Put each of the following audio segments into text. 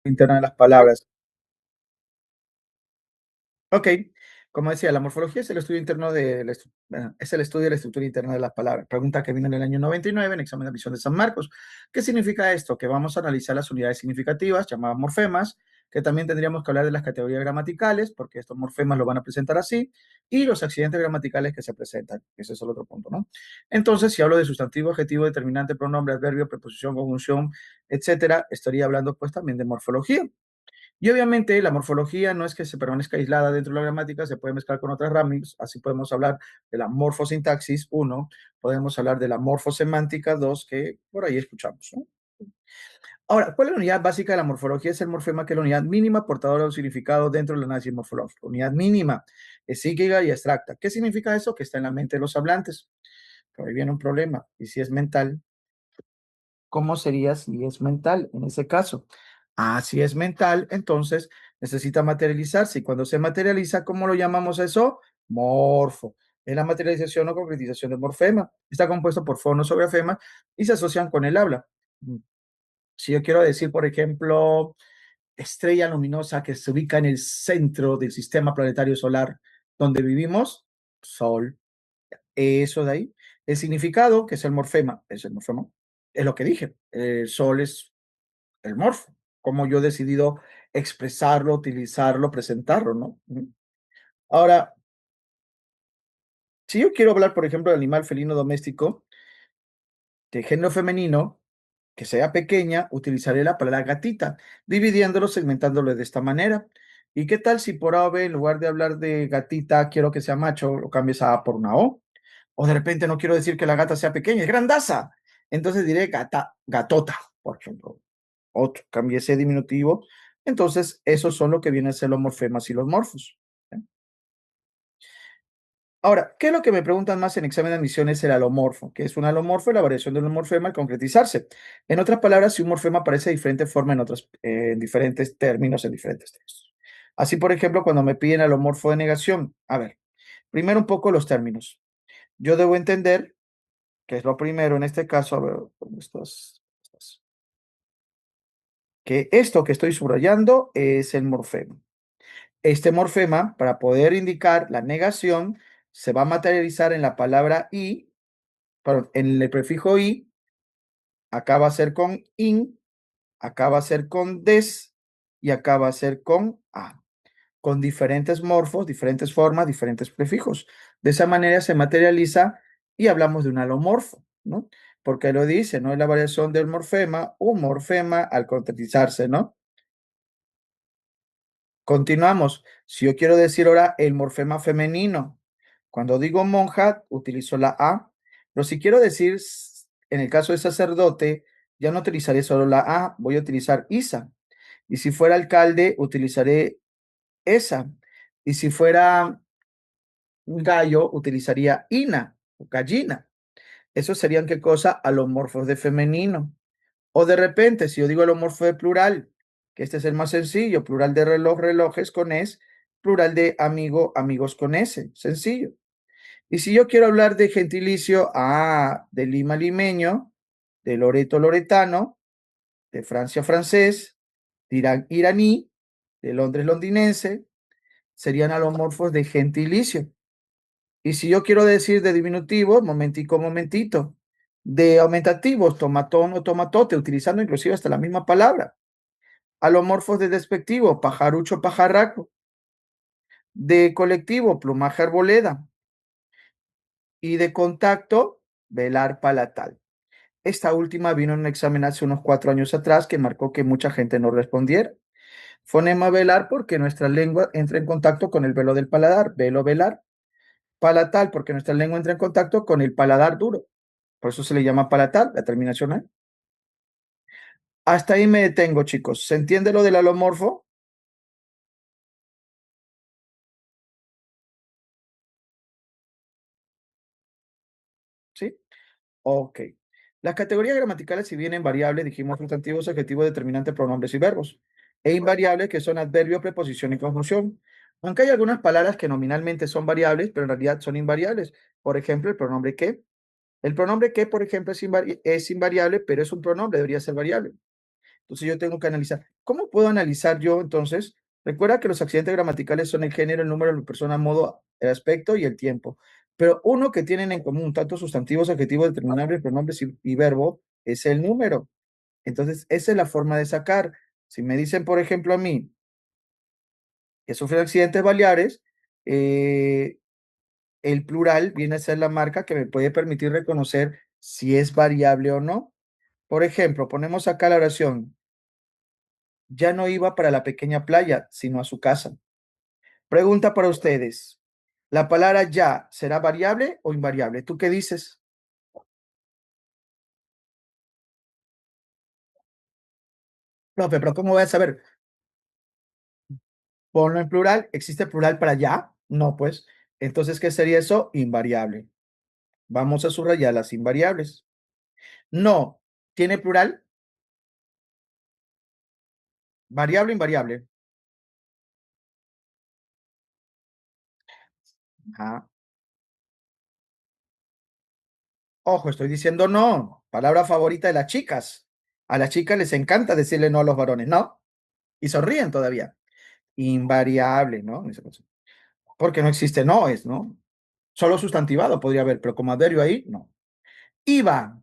Interna de las palabras. Ok, como decía, la morfología es el estudio interno de bueno, es el estudio de la estructura interna de las palabras. Pregunta que vino en el año 99 en examen de admisión de San Marcos. ¿Qué significa esto? Que vamos a analizar las unidades significativas, llamadas morfemas, que también tendríamos que hablar de las categorías gramaticales, porque estos morfemas lo van a presentar así, y los accidentes gramaticales que se presentan. Ese es el otro punto, ¿no? Entonces, si hablo de sustantivo, adjetivo, determinante, pronombre, adverbio, preposición, conjunción, etcétera, estaría hablando pues también de morfología. Y obviamente la morfología no es que se permanezca aislada dentro de la gramática, se puede mezclar con otras ramas, así podemos hablar de la morfosintaxis, uno, podemos hablar de la morfosemántica, dos, que por ahí escuchamos, ¿no? Ahora, ¿cuál es la unidad básica de la morfología? Es el morfema, que es la unidad mínima portadora de un significado dentro del análisis morfológico. Unidad mínima es psíquica y abstracta. ¿Qué significa eso? Que está en la mente de los hablantes. Pero ahí viene un problema. Y si es mental, ¿cómo sería si es mental en ese caso? Si es mental, entonces necesita materializarse. Y cuando se materializa, ¿cómo lo llamamos eso? Morfo. Es la materialización o concretización del morfema. Está compuesto por fonos o grafemas y se asocian con el habla. Si yo quiero decir, por ejemplo, estrella luminosa que se ubica en el centro del sistema planetario solar donde vivimos, Sol. Eso de ahí. El significado, que es el morfema, es lo que dije. El sol es el morfo. Como yo he decidido expresarlo, utilizarlo, presentarlo, ¿no? Ahora, si yo quiero hablar, por ejemplo, del animal felino doméstico de género femenino, que sea pequeña, utilizaré la palabra gatita, dividiéndolo, segmentándolo de esta manera. ¿Y qué tal si por A o B, en lugar de hablar de gatita, quiero que sea macho, lo cambies a A por una O? O de repente no quiero decir que la gata sea pequeña, es grandaza. Entonces diré gata, gatota, por ejemplo. Otro, cambié ese diminutivo. Entonces, esos son lo que vienen a ser los morfemas y los morfos. ¿Eh? Ahora, ¿qué es lo que me preguntan más en examen de admisión? Es el alomorfo, que es un alomorfo, la variación de un morfema al concretizarse. En otras palabras, si un morfema aparece de diferente forma en diferentes términos, en diferentes textos. Así, por ejemplo, cuando me piden alomorfo de negación, a ver, primero un poco los términos. Yo debo entender, que es lo primero en este caso, a ver, ¿dónde estás? Que esto que estoy subrayando es el morfema. Este morfema, para poder indicar la negación, se va a materializar en la palabra i, perdón, en el prefijo i, acá va a ser con in, acá va a ser con des y acá va a ser con a, con diferentes morfos, diferentes formas, diferentes prefijos. De esa manera se materializa y hablamos de un alomorfo, ¿no? Porque lo dice, ¿no? Es la variación del morfema, un morfema al concretizarse, ¿no? Continuamos. Si yo quiero decir ahora el morfema femenino, cuando digo monja, utilizo la A, pero si quiero decir, en el caso de sacerdote, ya no utilizaré solo la A, voy a utilizar Isa. Y si fuera alcalde, utilizaré esa. Y si fuera un gallo, utilizaría Ina o gallina. Eso serían qué cosa, alomorfos de femenino. O de repente, si yo digo el homorfo de plural, que este es el más sencillo, plural de reloj, relojes con es, plural de amigo, amigos con s, sencillo. Y si yo quiero hablar de gentilicio, de Lima limeño, de Loreto loretano, de Francia francés, de Irán iraní, de Londres londinense, serían alomorfos de gentilicio. Y si yo quiero decir de diminutivo, momentico, momentito, de aumentativos, tomatón o tomatote, utilizando inclusive hasta la misma palabra. Alomorfos de despectivo, pajarucho, pajarraco. De colectivo, plumaje, arboleda. Y de contacto, velar palatal. Esta última vino en un examen hace unos 4 años atrás que marcó que mucha gente no respondiera. Fonema velar porque nuestra lengua entra en contacto con el velo del paladar, velo velar. Palatal porque nuestra lengua entra en contacto con el paladar duro. Por eso se le llama palatal, la terminación ¿eh? Hasta ahí me detengo, chicos. ¿Se entiende lo del alomorfo? ¿Sí? Ok. Las categorías gramaticales, si bien en variables, dijimos sustantivos, adjetivos, determinantes, pronombres y verbos. E invariables, que son adverbio, preposición y conjunción. Aunque hay algunas palabras que nominalmente son variables, pero en realidad son invariables. Por ejemplo, el pronombre que. El pronombre que, por ejemplo, es invariable, pero es un pronombre, debería ser variable. Entonces yo tengo que analizar. ¿Cómo puedo analizar yo entonces? Recuerda que los accidentes gramaticales son el género, el número, la persona, modo, el aspecto y el tiempo. Pero uno que tienen en común tanto sustantivos, adjetivos, determinables, pronombres y verbo es el número. Entonces, esa es la forma de sacar. Si me dicen, por ejemplo, a mí que sufren accidentes baleares, eh, el plural viene a ser la marca que me puede permitir reconocer si es variable o no. Por ejemplo, ponemos acá la oración, ya no iba para la pequeña playa, sino a su casa. Pregunta para ustedes, ¿la palabra ya será variable o invariable? ¿Tú qué dices? No, pero ¿cómo voy a saber? Ponlo en plural, ¿existe plural para ya? No, pues. Entonces, ¿qué sería eso? Invariable. Vamos a subrayar las invariables. No, ¿tiene plural? Variable o invariable. Ajá. Ojo, estoy diciendo no. Palabra favorita de las chicas. A las chicas les encanta decirle no a los varones, ¿no? Y sonríen todavía. Invariable, ¿no? Porque no existe no, es, ¿no? Solo sustantivado podría haber, pero como adverbio ahí, no. Iba.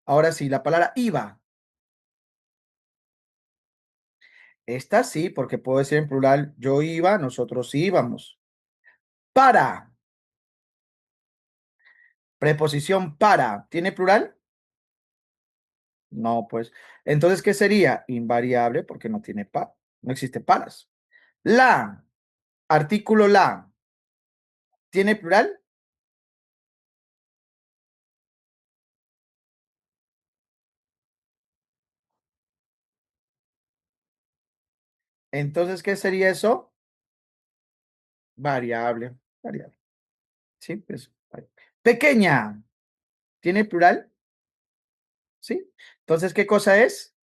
Ahora sí, la palabra iba. Esta sí, porque puedo decir en plural, yo iba, nosotros íbamos. Para. Preposición para. ¿Tiene plural? No, pues. Entonces, ¿qué sería? Invariable porque no tiene pa. No existe paras. La. Artículo la. ¿Tiene plural? Entonces, ¿qué sería eso? Variable. Variable. Sí, pues. Pequeña. ¿Tiene plural? Sí. Entonces, ¿qué cosa es?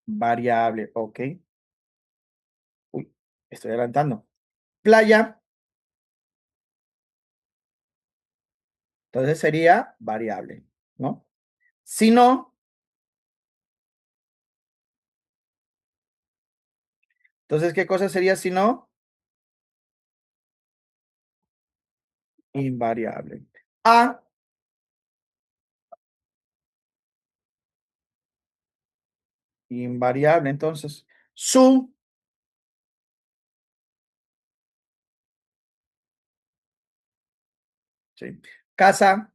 Variable. Ok. Uy, estoy adelantando. Playa. Entonces sería variable, ¿no? Si no, entonces, ¿qué cosa sería si no? Invariable. A, invariable. Entonces, su, sí. Casa.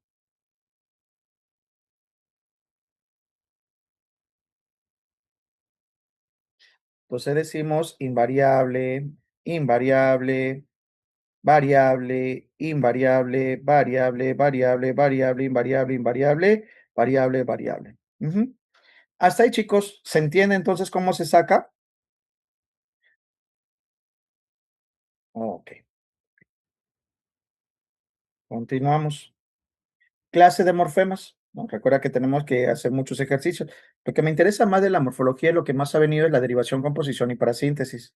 Entonces decimos invariable, invariable, variable, invariable, variable, variable, variable, invariable, invariable, variable, variable. Ujú. Hasta ahí, chicos. ¿Se entiende entonces cómo se saca? Ok, continuamos. Clase de morfemas, ¿no? Recuerda que tenemos que hacer muchos ejercicios. Lo que me interesa más de la morfología, lo que más ha venido es la derivación, composición y parasíntesis.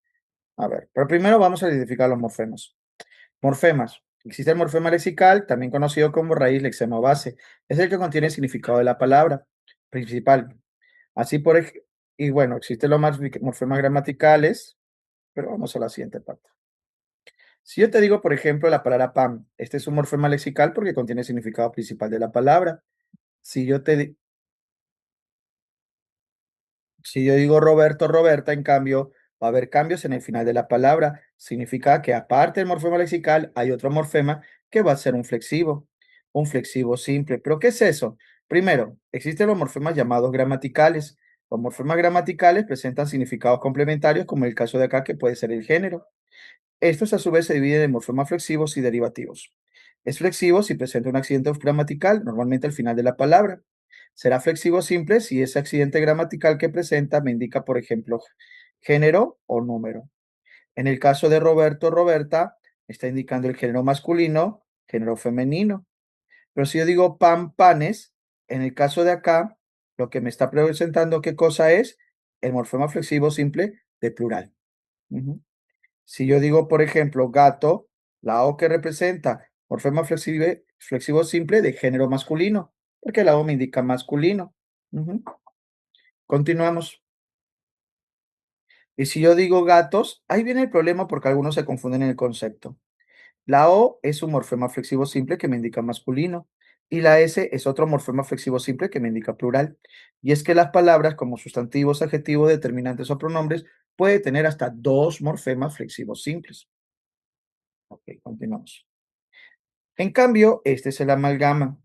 A ver, pero primero vamos a identificar los morfemas. Morfemas. Existe el morfema lexical, también conocido como raíz, lexema o base. Es el que contiene el significado de la palabra principal. Así por ejemplo, y bueno, existen los morfemas gramaticales, pero vamos a la siguiente parte. Si yo te digo, por ejemplo, la palabra pan, este es un morfema lexical porque contiene el significado principal de la palabra. Si yo te, di- Si yo digo Roberto, Roberta, en cambio, va a haber cambios en el final de la palabra. Significa que aparte del morfema lexical, hay otro morfema que va a ser un flexivo simple. ¿Pero qué es eso? Primero, existen los morfemas llamados gramaticales. Los morfemas gramaticales presentan significados complementarios, como el caso de acá, que puede ser el género. Estos a su vez se dividen en morfemas flexivos y derivativos. Es flexivo si presenta un accidente gramatical, normalmente al final de la palabra. Será flexivo simple si ese accidente gramatical que presenta me indica, por ejemplo, género o número. En el caso de Roberto, Roberta, está indicando el género masculino, género femenino. Pero si yo digo pan, panes, en el caso de acá, lo que me está presentando, ¿qué cosa es? El morfema flexivo simple de plural. Ujú. Si yo digo, por ejemplo, gato, la O que representa morfema flexivo simple de género masculino, porque la O me indica masculino. Ujú. Continuamos. Y si yo digo gatos, ahí viene el problema porque algunos se confunden en el concepto. La O es un morfema flexivo simple que me indica masculino y la S es otro morfema flexivo simple que me indica plural. Y es que las palabras como sustantivos, adjetivos, determinantes o pronombres puede tener hasta dos morfemas flexivos simples. Ok, continuamos. En cambio, este es el amalgama.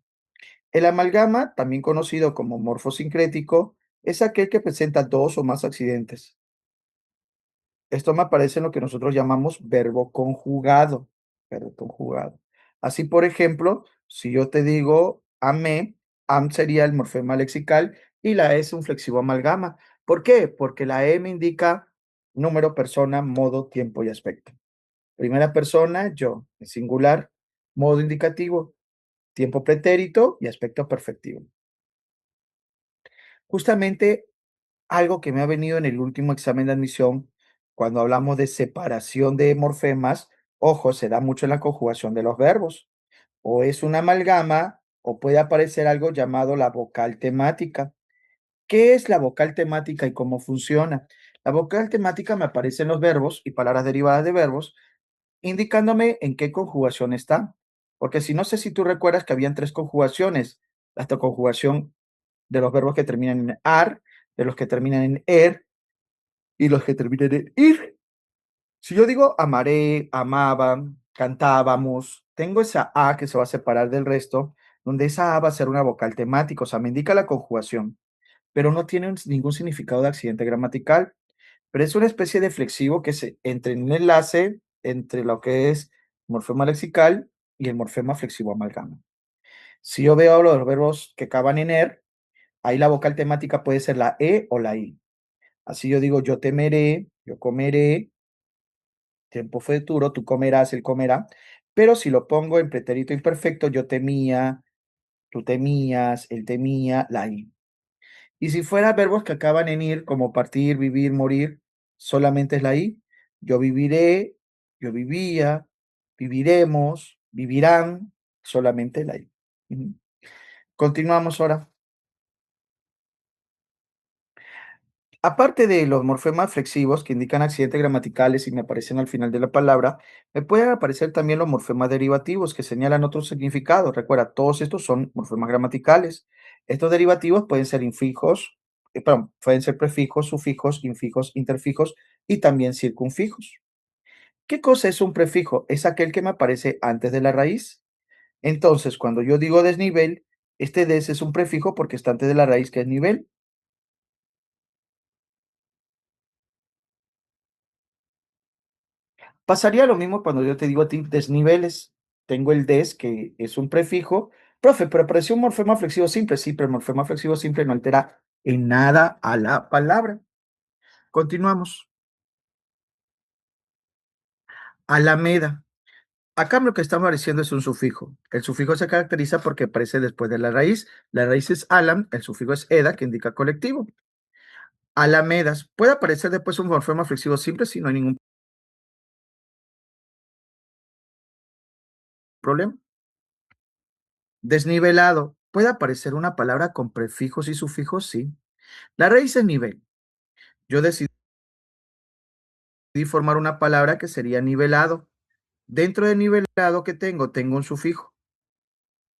El amalgama, también conocido como morfosincrético, es aquel que presenta dos o más accidentes. Esto me aparece en lo que nosotros llamamos verbo conjugado. Verbo conjugado. Así, por ejemplo, si yo te digo amé, am sería el morfema lexical y la E es un flexivo amalgama. ¿Por qué? Porque la E me indica número, persona, modo, tiempo y aspecto. Primera persona, yo, en singular, modo indicativo, tiempo pretérito y aspecto perfectivo. Justamente algo que me ha venido en el último examen de admisión, cuando hablamos de separación de morfemas, ojo, se da mucho en la conjugación de los verbos. O es una amalgama o puede aparecer algo llamado la vocal temática. ¿Qué es la vocal temática y cómo funciona? La vocal temática me aparece en los verbos y palabras derivadas de verbos, indicándome en qué conjugación está. Porque si no sé si tú recuerdas que habían tres conjugaciones, la conjugación de los verbos que terminan en ar, de los que terminan en er y los que terminan en ir. Si yo digo amaré, amaban, cantábamos, tengo esa A que se va a separar del resto, donde esa A va a ser una vocal temática, o sea, me indica la conjugación, pero no tiene ningún significado de accidente gramatical, pero es una especie de flexivo que se entre en un enlace entre lo que es morfema lexical y el morfema flexivo amalgama. Si yo veo los verbos que acaban en er, ahí la vocal temática puede ser la E o la I. Así yo digo, yo temeré, yo comeré, tiempo futuro, tú comerás, él comerá. Pero si lo pongo en pretérito imperfecto, yo temía, tú temías, él temía, la I. Y si fuera verbos que acaban en ir, como partir, vivir, morir, solamente es la I. Yo viviré, yo vivía, viviremos, vivirán, solamente la I. Ujú. Continuamos ahora. Aparte de los morfemas flexivos que indican accidentes gramaticales y me aparecen al final de la palabra, me pueden aparecer también los morfemas derivativos que señalan otros significados. Recuerda, todos estos son morfemas gramaticales. Estos derivativos pueden ser infijos, perdón, pueden ser prefijos, sufijos, infijos, interfijos y también circunfijos. ¿Qué cosa es un prefijo? Es aquel que me aparece antes de la raíz. Entonces, cuando yo digo desnivel, este des es un prefijo porque está antes de la raíz que es nivel. Pasaría lo mismo cuando yo te digo a ti desniveles. Tengo el des, que es un prefijo. Profe, pero apareció un morfema flexivo simple. Sí, pero el morfema flexivo simple no altera en nada a la palabra. Continuamos. Alameda. Acá lo que está apareciendo es un sufijo. El sufijo se caracteriza porque aparece después de la raíz. La raíz es alam, el sufijo es eda, que indica colectivo. Alamedas. Puede aparecer después un morfema flexivo simple si no hay ningún problema. Desnivelado. ¿Puede aparecer una palabra con prefijos y sufijos? Sí. La raíz es nivel. Yo decidí formar una palabra que sería nivelado. Dentro de nivelado que tengo un sufijo.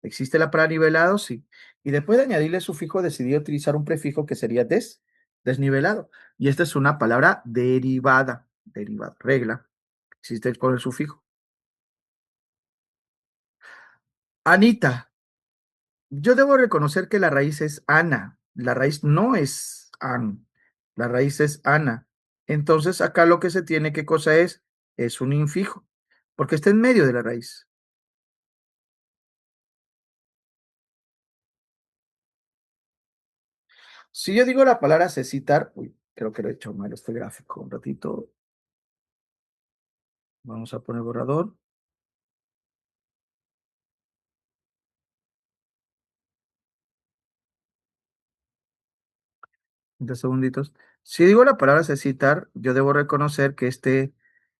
¿Existe la palabra nivelado? Sí. Y después de añadirle sufijo, decidí utilizar un prefijo que sería desnivelado. Y esta es una palabra derivada. Derivada, regla. Existe con el sufijo. Anita. Yo debo reconocer que la raíz es Ana. La raíz no es An. La raíz es Ana. Entonces, acá lo que se tiene, ¿qué cosa es? Es un infijo, porque está en medio de la raíz. Si yo digo la palabra cecitar, uy, creo que lo he hecho mal este gráfico. Un ratito, vamos a poner borrador. 2 segunditos. Si digo la palabra cecitar, yo debo reconocer que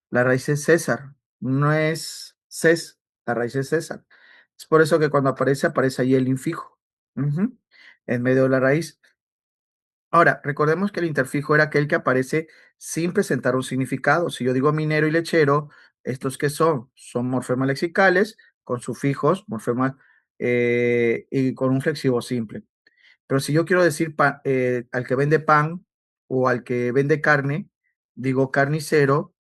la raíz es César, no es Cés, la raíz es César. Es por eso que cuando aparece, aparece ahí el infijo. Ujú, en medio de la raíz. Ahora, recordemos que el interfijo era aquel que aparece sin presentar un significado. Si yo digo minero y lechero, ¿estos qué son? Son morfemas lexicales con sufijos, morfemas y con un flexivo simple. Pero si yo quiero decir al que vende pan o al que vende carne, digo carnicero,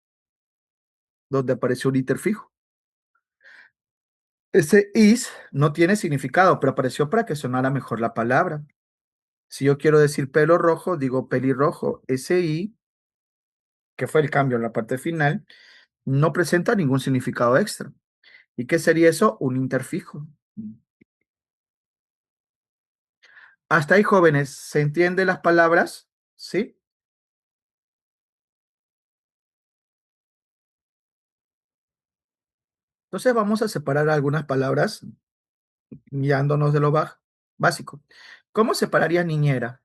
donde aparece un interfijo. Ese is no tiene significado, pero apareció para que sonara mejor la palabra. Si yo quiero decir pelo rojo, digo pelirrojo. Ese i, que fue el cambio en la parte final, no presenta ningún significado extra. ¿Y qué sería eso? Un interfijo. Hasta ahí, jóvenes, ¿se entienden las palabras? ¿Sí? Entonces vamos a separar algunas palabras guiándonos de lo básico. ¿Cómo separaría niñera?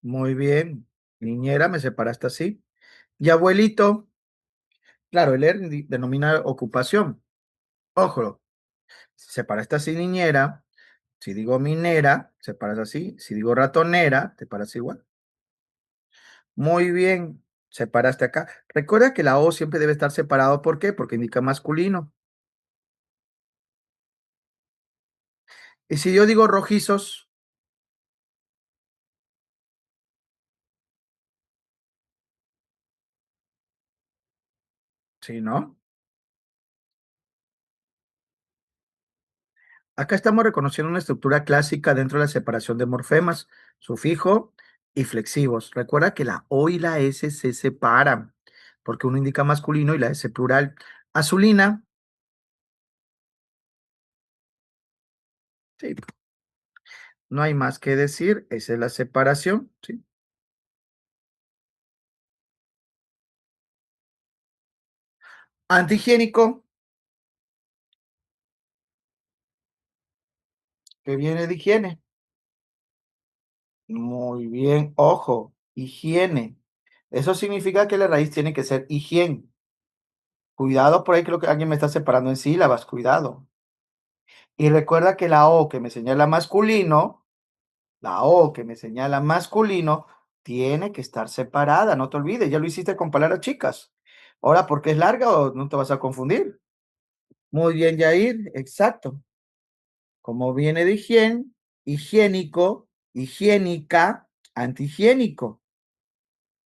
Muy bien. Niñera me separaste así. Y abuelito, claro, el ER denomina ocupación. Ojo, si separaste así niñera, si digo minera, separas así. Si digo ratonera, te paras igual. Muy bien, separaste acá. Recuerda que la O siempre debe estar separado. ¿Por qué? Porque indica masculino. Y si yo digo rojizos, sí, ¿no? Acá estamos reconociendo una estructura clásica dentro de la separación de morfemas, sufijo y flexivos. Recuerda que la O y la S se separan, porque uno indica masculino y la S plural. Azulina, sí, no hay más que decir, esa es la separación, ¿sí? Antihigiénico, que viene de higiene. Muy bien, ojo, higiene. Eso significa que la raíz tiene que ser higiene. Cuidado, por ahí creo que alguien me está separando en sílabas, cuidado. Y recuerda que la O que me señala masculino, la O que me señala masculino, tiene que estar separada, no te olvides, ya lo hiciste con palabras chicas. Ahora, ¿por qué es larga o no te vas a confundir? Muy bien, Yair, exacto. Como viene de higiene, higiénico, higiénica, antihigiénico.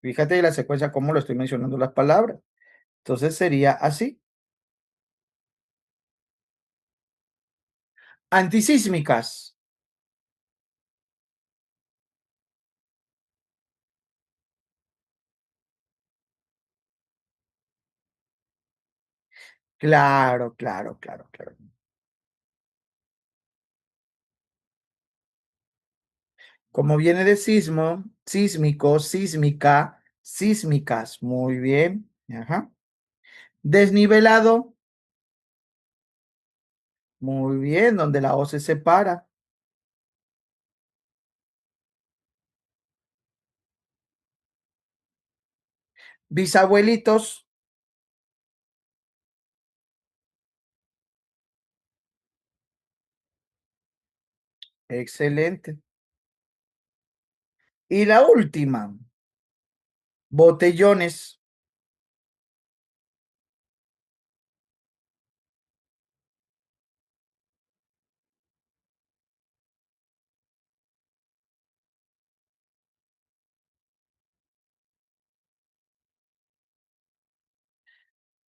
Fíjate la secuencia, cómo lo estoy mencionando las palabras. Entonces sería así. Antisísmicas. Claro, claro, claro, claro. Como viene de sismo, sísmico, sísmica, sísmicas. Muy bien. Ajá. Desnivelado. Muy bien, donde la O se separa. Bisabuelitos. Excelente. Y la última, botellones.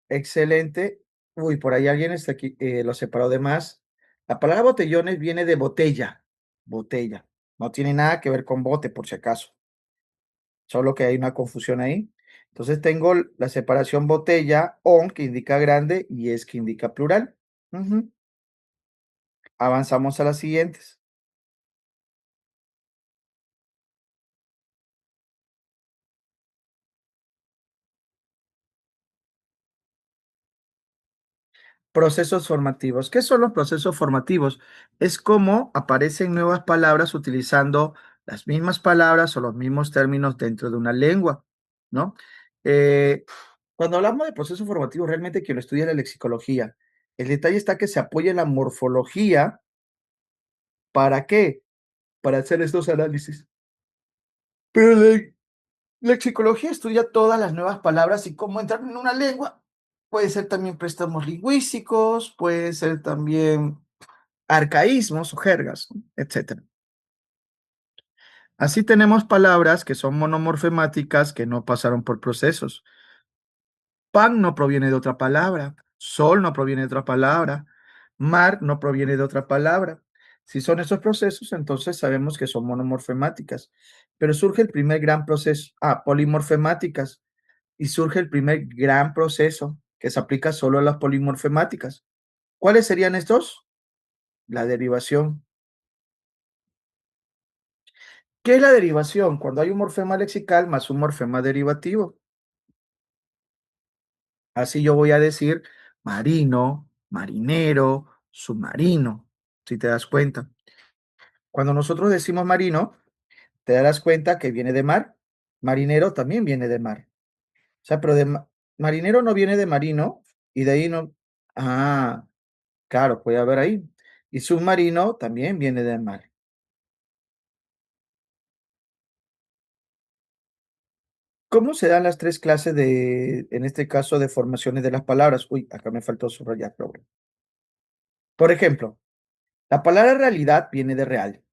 Excelente. Uy, por ahí alguien está aquí, lo separó de más. La palabra botellones viene de botella. Botella. No tiene nada que ver con bote, por si acaso. Solo que hay una confusión ahí. Entonces tengo la separación botella, on, que indica grande, y es que indica plural. Ujú. Avanzamos a las siguientes. Procesos formativos. ¿Qué son los procesos formativos? Es cómo aparecen nuevas palabras utilizando las mismas palabras o los mismos términos dentro de una lengua, ¿no? Cuando hablamos de proceso formativo, realmente quien lo estudia es la lexicología. El detalle está que se apoya en la morfología. ¿Para qué? Para hacer estos análisis. Pero la lexicología estudia todas las nuevas palabras y cómo entran en una lengua. Puede ser también préstamos lingüísticos, puede ser también arcaísmos o jergas, ¿no? Etcétera. Así tenemos palabras que son monomorfemáticas que no pasaron por procesos. Pan no proviene de otra palabra, sol no proviene de otra palabra, mar no proviene de otra palabra. Si son esos procesos, entonces sabemos que son monomorfemáticas. Pero surge el primer gran proceso, polimorfemáticas, y surge el primer gran proceso que se aplica solo a las polimorfemáticas. ¿Cuáles serían estos? La derivación. ¿Qué es la derivación? Cuando hay un morfema lexical más un morfema derivativo. Así yo voy a decir marino, marinero, submarino, si te das cuenta. Cuando nosotros decimos marino, te darás cuenta que viene de mar. Marinero también viene de mar. O sea, pero marinero no viene de marino y de ahí no. Ah, claro, puede haber ahí. Y submarino también viene del mar. ¿Cómo se dan las tres clases de, en este caso, de formaciones de las palabras? Uy, acá me faltó subrayar, pero bueno. Por ejemplo, la palabra realidad viene de real.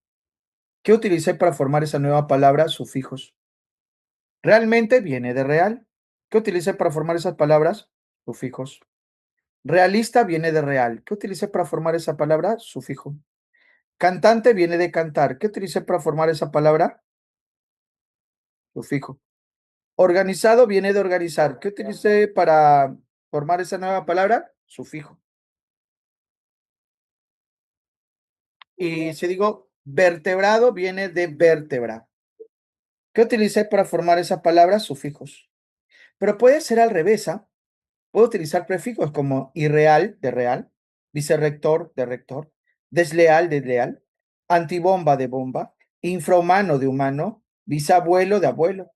¿Qué utilicé para formar esa nueva palabra? Sufijos. Realmente viene de real. ¿Qué utilicé para formar esas palabras? Sufijos. Realista viene de real. ¿Qué utilicé para formar esa palabra? Sufijo. Cantante viene de cantar. ¿Qué utilicé para formar esa palabra? Sufijo. Organizado viene de organizar. ¿Qué utilicé para formar esa nueva palabra? Sufijo. Y si digo vertebrado viene de vértebra. ¿Qué utilicé para formar esa palabra? Sufijos. Pero puede ser al revés, ¿ah? Puedo utilizar prefijos como irreal de real, vicerrector de rector, desleal de leal, antibomba de bomba, infrahumano de humano, bisabuelo de abuelo.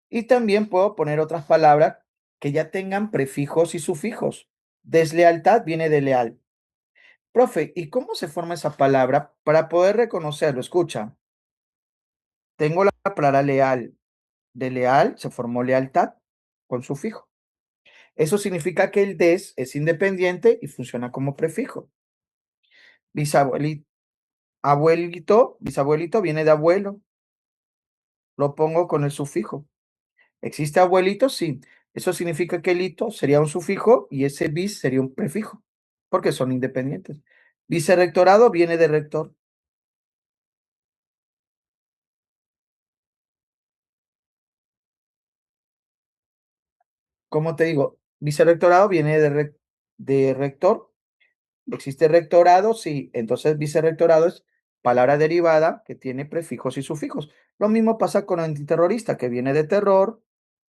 Y también puedo poner otras palabras que ya tengan prefijos y sufijos. Deslealtad viene de leal. Profe, ¿y cómo se forma esa palabra para poder reconocerlo? Escucha, tengo la palabra leal. De leal se formó lealtad con sufijo. Eso significa que el des es independiente y funciona como prefijo. Bisabuelito, abuelito, bisabuelito viene de abuelo, lo pongo con el sufijo. ¿Existe abuelito? Sí. Eso significa que el ito sería un sufijo y ese bis sería un prefijo, porque son independientes. Vicerrectorado viene de rector. ¿Cómo te digo? Vicerrectorado viene de rector. ¿Existe rectorado? Sí. Entonces, vicerrectorado es palabra derivada que tiene prefijos y sufijos. Lo mismo pasa con antiterrorista, que viene de terror.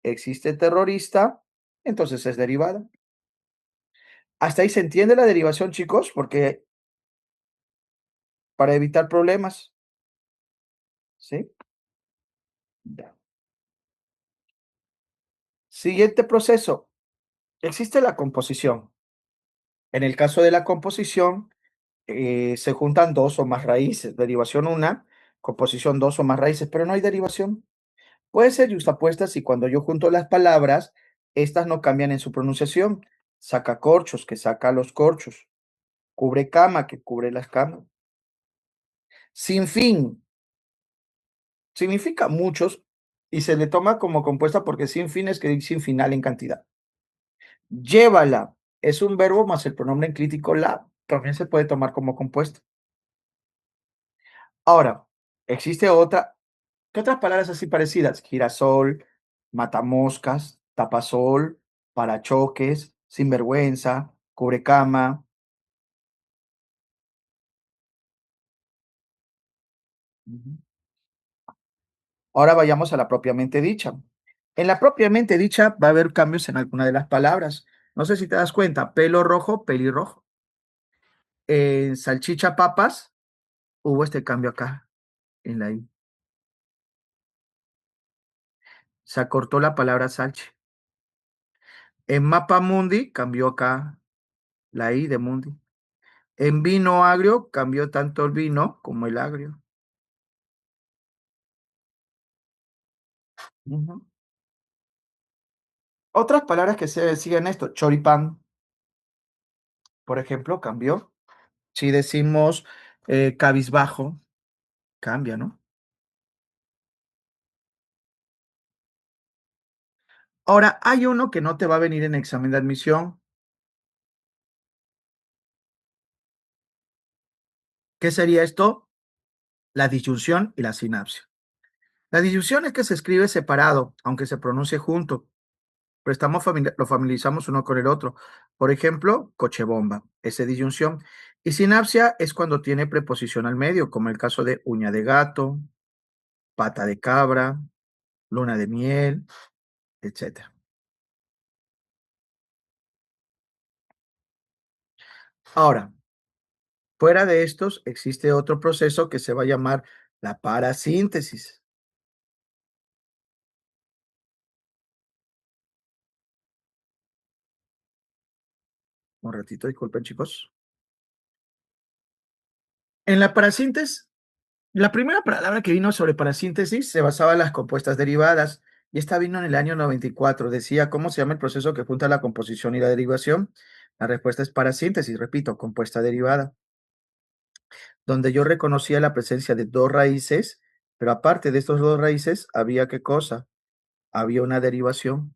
Existe terrorista, entonces es derivada. Hasta ahí se entiende la derivación, chicos, porque para evitar problemas, ¿sí? Ya. Siguiente proceso. Existe la composición. En el caso de la composición, se juntan dos o más raíces. Derivación una, composición dos o más raíces, pero no hay derivación. Puede ser yuxtapuestas y cuando yo junto las palabras, estas no cambian en su pronunciación. Saca corchos, que saca los corchos. Cubre cama, que cubre las camas. Sin fin, significa muchos y se le toma como compuesta porque sin fin es que hay sin final en cantidad. Llévala es un verbo más el pronombre crítico la, también se puede tomar como compuesto. Ahora, existe otra, ¿qué otras palabras así parecidas? Girasol, matamoscas, tapasol, parachoques, sinvergüenza, cubrecama. Ujú. Ahora vayamos a la propiamente dicha. En la propiamente dicha va a haber cambios en alguna de las palabras. No sé si te das cuenta, pelo rojo, pelirrojo. En salchicha papas hubo este cambio acá en la I. Se acortó la palabra salchi. En mapa mundi cambió acá la I de mundi. En vino agrio cambió tanto el vino como el agrio. Ujú. Otras palabras que se siguen esto, choripán, por ejemplo, cambió. Si decimos cabizbajo, cambia, ¿no? Ahora, hay uno que no te va a venir en examen de admisión. ¿Qué sería esto? La disyunción y la sinapsia. La disyunción es que se escribe separado, aunque se pronuncie junto, pero lo familiarizamos uno con el otro. Por ejemplo, coche bomba, esa es disyunción. Y sinapsia es cuando tiene preposición al medio, como el caso de uña de gato, pata de cabra, luna de miel, etcétera. Ahora, fuera de estos, existe otro proceso que se va a llamar la parasíntesis. Un ratito, disculpen, chicos. En la parasíntesis, la primera palabra que vino sobre parasíntesis se basaba en las compuestas derivadas y esta vino en el año 94. Decía, ¿cómo se llama el proceso que junta la composición y la derivación? La respuesta es parasíntesis, repito, compuesta derivada, donde yo reconocía la presencia de dos raíces, pero aparte de estos dos raíces, había qué cosa? Había una derivación.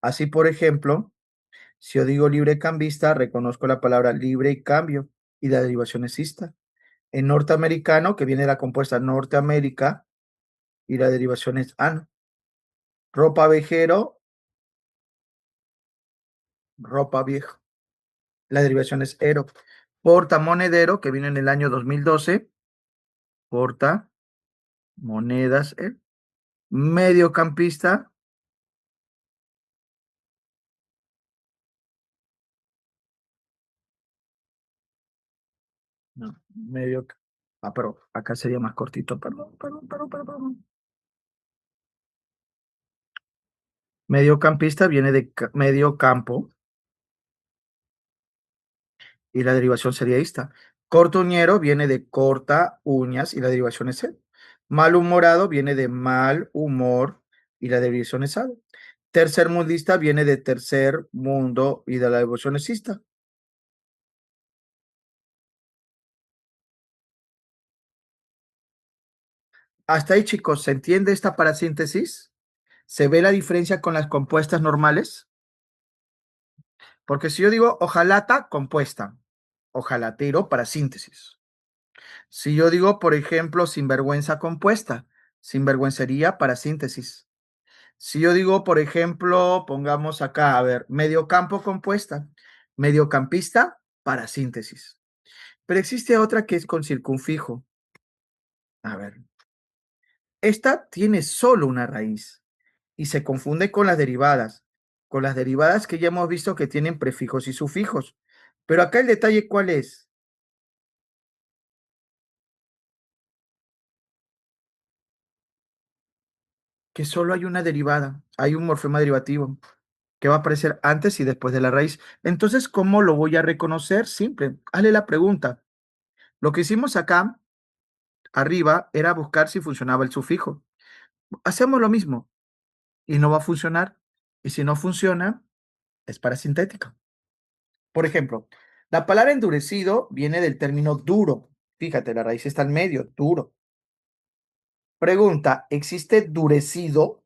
Así, por ejemplo, si yo digo libre cambista, reconozco la palabra libre y cambio y la derivación exista. En norteamericano, que viene de la compuesta Norteamérica y la derivación es ano. Ropa vejero, ropa viejo. La derivación es ero. Porta monedero, que viene en el año 2012. Porta monedas. Mediocampista. No, medio. Ah, pero acá sería más cortito. Perdón. Mediocampista viene de medio campo y la derivación sería esta. Cortuñero viene de corta uñas y la derivación es el. Malhumorado viene de mal humor y la derivación es al. Tercermundista viene de tercer mundo y de la derivación es ista. Hasta ahí, chicos, ¿se entiende esta parasíntesis? ¿Se ve la diferencia con las compuestas normales? Porque si yo digo hojalata, compuesta, hojalatero para síntesis. Si yo digo, por ejemplo, sinvergüenza compuesta, sinvergüencería para síntesis. Si yo digo, por ejemplo, pongamos acá, a ver, mediocampo compuesta, mediocampista para síntesis. Pero existe otra que es con circunfijo. A ver, esta tiene solo una raíz y se confunde con las derivadas que ya hemos visto que tienen prefijos y sufijos. Pero acá el detalle, ¿cuál es? Que solo hay una derivada, hay un morfema derivativo que va a aparecer antes y después de la raíz. Entonces, ¿cómo lo voy a reconocer? Simple, hazle la pregunta. Lo que hicimos acá arriba era buscar si funcionaba el sufijo. Hacemos lo mismo y no va a funcionar. Y si no funciona, es parasintética. Por ejemplo, la palabra endurecido viene del término duro. Fíjate, la raíz está al medio, duro. Pregunta, ¿existe durecido?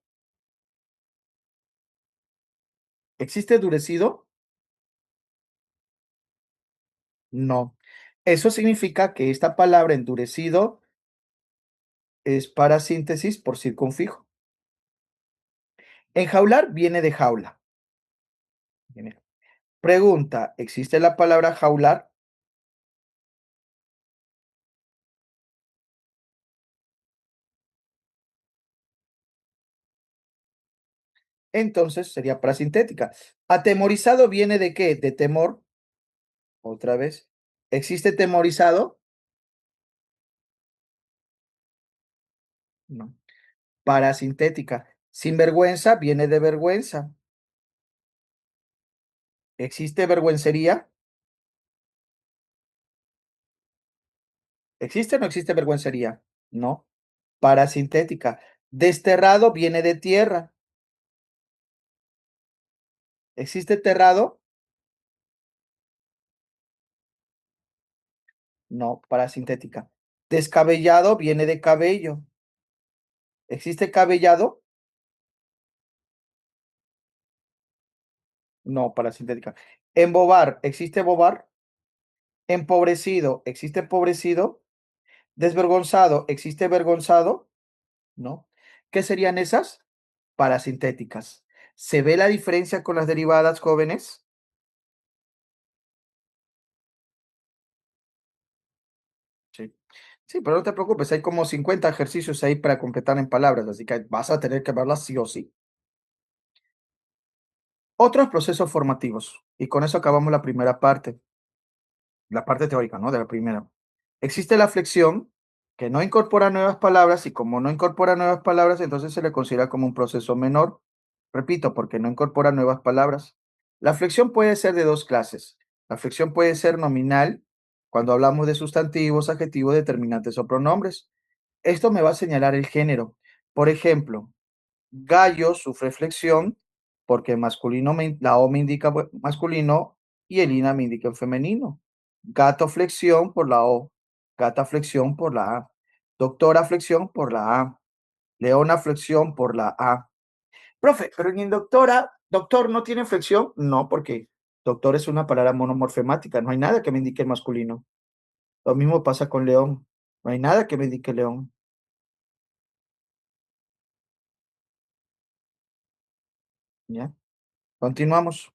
¿Existe durecido? No. Eso significa que esta palabra endurecido es parasíntesis por circunfijo. Enjaular viene de jaula. Viene. Pregunta, ¿existe la palabra jaular? Entonces sería parasintética. Atemorizado viene de qué? De temor. Otra vez. ¿Existe temorizado? No. Parasintética. Sinvergüenza viene de vergüenza. ¿Existe vergüencería? ¿Existe o no existe vergüencería? No. Parasintética. Desterrado viene de tierra. ¿Existe terrado? No. Parasintética. Descabellado viene de cabello. ¿Existe cabellado? No. Parasintética. Embobar. ¿Existe bobar? Empobrecido. ¿Existe empobrecido? Desvergonzado. ¿Existe vergonzado? No. ¿Qué serían esas? Parasintéticas. ¿Se ve la diferencia con las derivadas, jóvenes? Sí. Sí, pero no te preocupes, hay como 50 ejercicios ahí para completar en palabras, así que vas a tener que verlas sí o sí. Otros procesos formativos, y con eso acabamos la parte teórica, ¿no? De la primera. Existe la flexión, que no incorpora nuevas palabras, y como no incorpora nuevas palabras, entonces se le considera como un proceso menor. Repito, porque no incorpora nuevas palabras. La flexión puede ser de dos clases. La flexión puede ser nominal, cuando hablamos de sustantivos, adjetivos, determinantes o pronombres. Esto me va a señalar el género. Por ejemplo, gallo sufre flexión porque masculino la O me indica masculino y el INA me indica en femenino. Gato flexión por la O, gata flexión por la A, doctora flexión por la A, leona flexión por la A. Profe, pero en doctora, doctor no tiene flexión. No, porque doctor es una palabra monomorfemática, no hay nada que me indique masculino. Lo mismo pasa con león, no hay nada que me indique león. ¿Ya? Continuamos.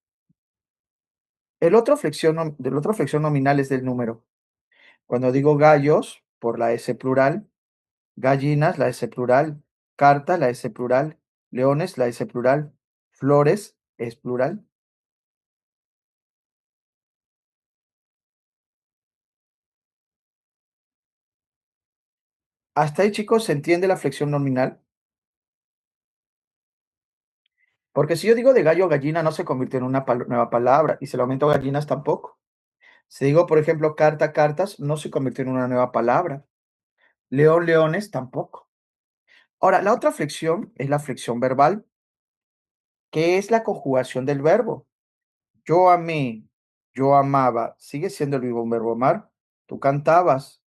El otro flexión nominal es del número. Cuando digo gallos, por la S plural, gallinas, la S plural, carta, la S plural, leones, la S plural, flores, es plural. Hasta ahí, chicos, ¿se entiende la flexión nominal? Porque si yo digo de gallo a gallina, no se convierte en una nueva palabra, y si le aumento gallinas tampoco. Si digo, por ejemplo, carta, cartas, no se convierte en una nueva palabra. León, leones, tampoco. Ahora, la otra flexión es la flexión verbal, que es la conjugación del verbo. Yo amé, yo amaba, sigue siendo el mismo verbo amar. Tú cantabas,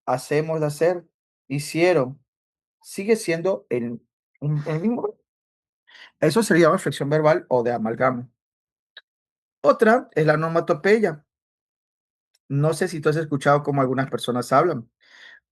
hacemos de hacer, hicieron, sigue siendo el mismo. Eso sería una flexión verbal o de amalgama. Otra es la onomatopeya. No sé si tú has escuchado cómo algunas personas hablan.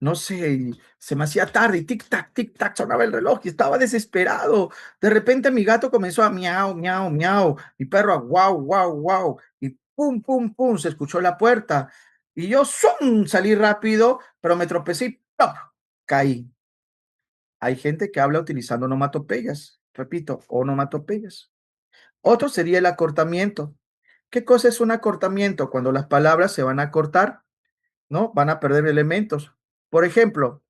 No sé, y se me hacía tarde y tic tac, sonaba el reloj y estaba desesperado. De repente mi gato comenzó a miau, miau, miau, mi perro a guau, guau, guau, y pum, pum, pum, se escuchó la puerta. Y yo ¡zum! Salí rápido, pero me tropecé y ¡plop! Caí. Hay gente que habla utilizando onomatopeyas, repito, onomatopeyas. Otro sería el acortamiento. ¿Qué cosa es un acortamiento? Cuando las palabras se van a cortar, ¿no? Van a perder elementos. Por ejemplo,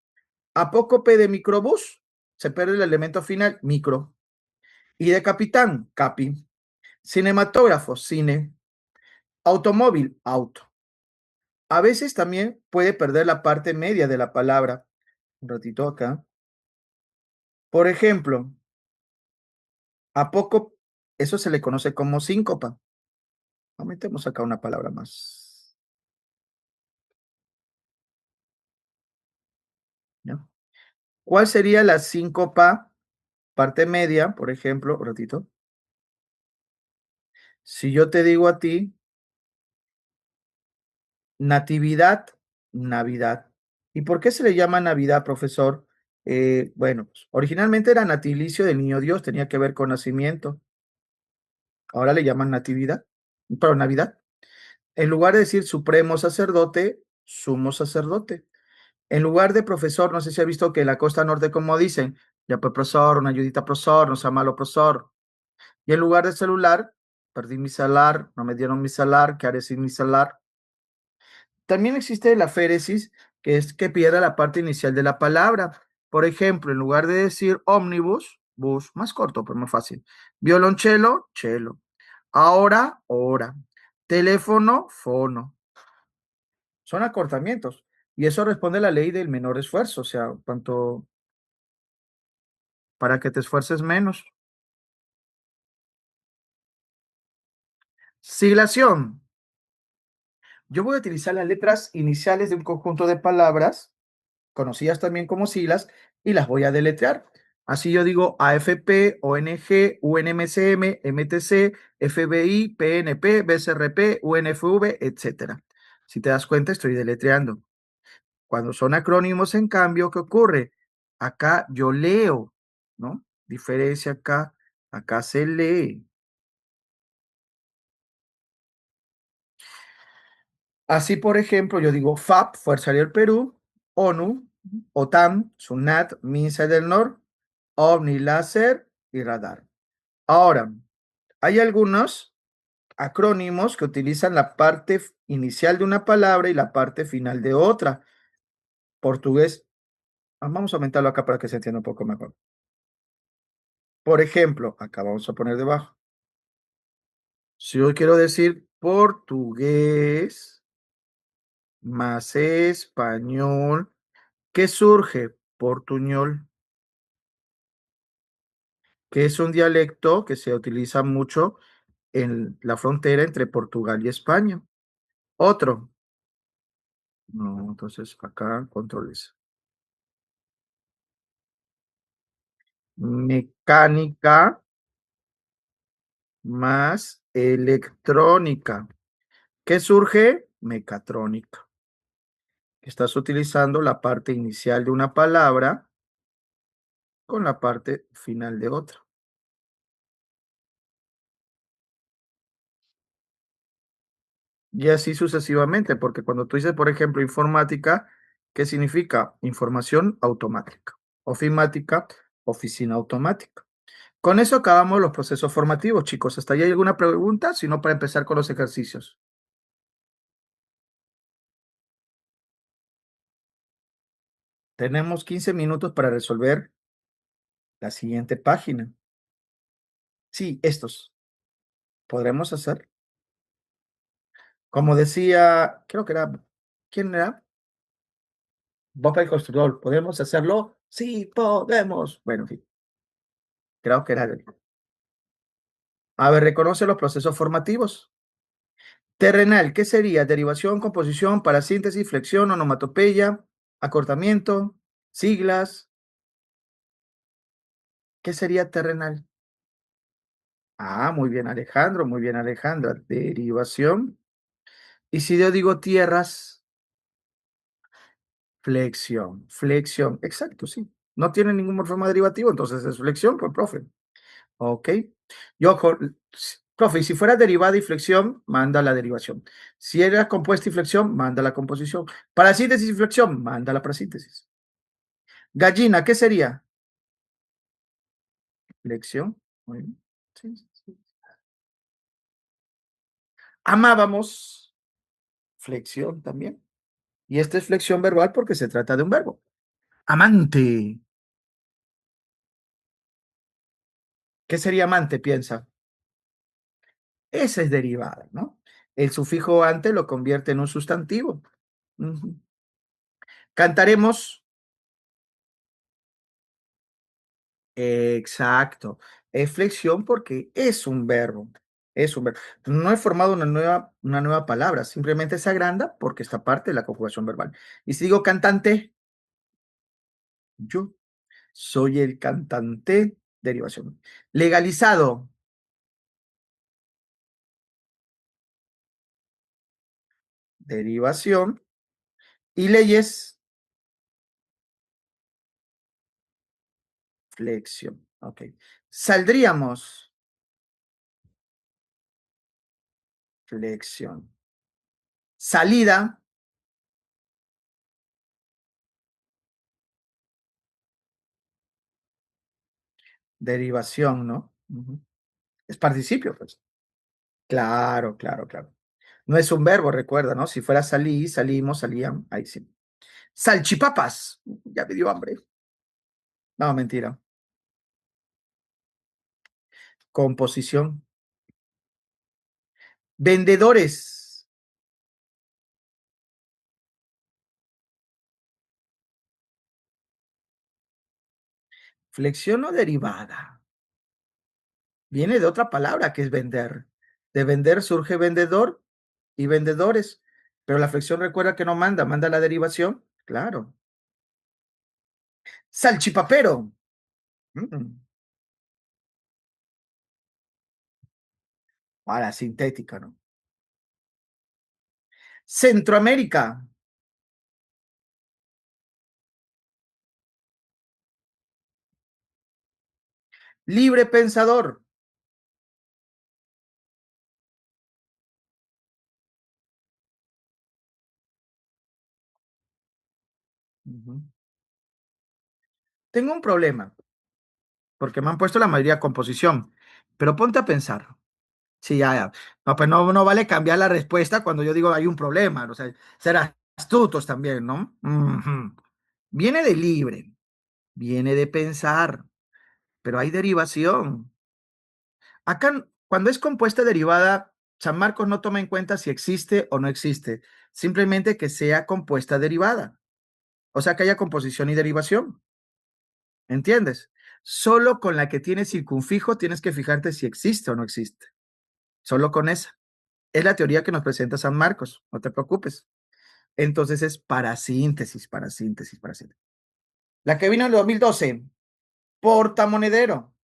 apócope de microbús, se pierde el elemento final, micro. Y de capitán, capi. Cinematógrafo, cine. Automóvil, auto. A veces también puede perder la parte media de la palabra. Un ratito acá. Por ejemplo, a poco, eso se le conoce como síncopa. Aumentemos acá una palabra más. ¿Ya? ¿Cuál sería la síncopa? Parte media, por ejemplo, un ratito. Si yo te digo a ti, natividad, Navidad. ¿Y por qué se le llama Navidad, profesor? Bueno, pues, originalmente era natilicio del niño Dios, tenía que ver con nacimiento. Ahora le llaman natividad, pero Navidad. En lugar de decir supremo sacerdote, sumo sacerdote. En lugar de profesor, no sé si ha visto que en la costa norte, como dicen, ya pues profesor, una ayudita profesor, no sea malo profesor. Y en lugar de celular, perdí mi celular, no me dieron mi celular, ¿qué haré sin mi celular? También existe la féresis, que es que pierde la parte inicial de la palabra. Por ejemplo, en lugar de decir ómnibus, bus, más corto, pero más fácil. Violonchelo, chelo. Ahora, hora. Teléfono, fono. Son acortamientos. Y eso responde a la ley del menor esfuerzo, o sea, cuanto para que te esfuerces menos. Siglación. Yo voy a utilizar las letras iniciales de un conjunto de palabras, conocidas también como siglas, y las voy a deletrear. Así yo digo AFP, ONG, UNMCM, MTC, FBI, PNP, BCRP, UNFV, etcétera. Si te das cuenta, estoy deletreando. Cuando son acrónimos, en cambio, ¿qué ocurre? Acá yo leo, ¿no? Diferencia acá, acá se lee. Así, por ejemplo, yo digo FAP, Fuerza Aérea del Perú, ONU, OTAN, SUNAT, MINSA del Nor, OVNI, láser y radar. Ahora, hay algunos acrónimos que utilizan la parte inicial de una palabra y la parte final de otra. Portugués, vamos a aumentarlo acá para que se entienda un poco mejor. Por ejemplo, acá vamos a poner debajo. Si yo quiero decir portugués más español, ¿qué surge? Portuñol, que es un dialecto que se utiliza mucho en la frontera entre Portugal y España. Otro, no, entonces acá controles. Mecánica más electrónica. ¿Qué surge? Mecatrónica. Estás utilizando la parte inicial de una palabra con la parte final de otra. Y así sucesivamente, porque cuando tú dices, por ejemplo, informática, ¿qué significa? Información automática. Ofimática, oficina automática. Con eso acabamos los procesos formativos, chicos. ¿Hasta ahí hay alguna pregunta? Si no, para empezar con los ejercicios. Tenemos 15 minutos para resolver la siguiente página. Sí, estos. Podremos hacer. Como decía, creo que era, ¿quién era? Bob el Constructor. ¿Podemos hacerlo? Sí, podemos. Bueno, en fin, creo que era él. A ver, reconoce los procesos formativos. Terrenal, ¿qué sería? Derivación, composición, parasíntesis, flexión, onomatopeya, acortamiento, siglas. ¿Qué sería terrenal? Ah, muy bien, Alejandro, muy bien, Alejandra. Derivación. Y si yo digo tierras, flexión, flexión. Exacto, sí. No tiene ningún morfema derivativo, entonces es flexión, pues, profe. Ok. Yo, profe, y si fuera derivada y flexión, manda la derivación. Si era compuesta y flexión, manda la composición. Parasíntesis y flexión, manda la parasíntesis. Gallina, ¿qué sería? Flexión. Muy bien. Sí, sí, sí. Amábamos, flexión también. Y esta es flexión verbal porque se trata de un verbo. Amante. ¿Qué sería amante? Piensa. Esa es derivada, ¿no? El sufijo ante lo convierte en un sustantivo. Ujú. Cantaremos. Exacto. Es flexión porque es un verbo. Es un verbo. No he formado una nueva palabra, simplemente se agranda porque está parte de la conjugación verbal. Y si digo cantante, yo soy el cantante, derivación. Legalizado, derivación. Y leyes, flexión. Ok. Saldríamos, flexión. Salida, derivación, ¿no? Ujú. Es participio, pues. Claro, claro, claro. No es un verbo, recuerda, ¿no? Si fuera salí, salimos, salían, ahí sí. Salchipapas. Ya me dio hambre. No, mentira. Composición. Vendedores. Flexión o derivada. Viene de otra palabra que es vender. De vender surge vendedor y vendedores. Pero la flexión recuerda que no manda, manda la derivación. Claro. Salchipapero. Mm, Para sintética, ¿no? Centroamérica. Libre pensador. Ujú. Tengo un problema, porque me han puesto la mayoría composición. Pero ponte a pensar. Sí, ya, ya. No, pues no, no vale cambiar la respuesta cuando yo digo hay un problema. O sea, ser astutos también, ¿no? Ujú. Viene de libre, viene de pensar, pero hay derivación. Acá, cuando es compuesta derivada, San Marcos no toma en cuenta si existe o no existe, simplemente que sea compuesta derivada, o sea, que haya composición y derivación, ¿entiendes? Solo con la que tiene circunfijo tienes que fijarte si existe o no existe, solo con esa. Es la teoría que nos presenta San Marcos, no te preocupes. Entonces es parasíntesis, parasíntesis, parasíntesis. La que vino en el 2012, portamonedero,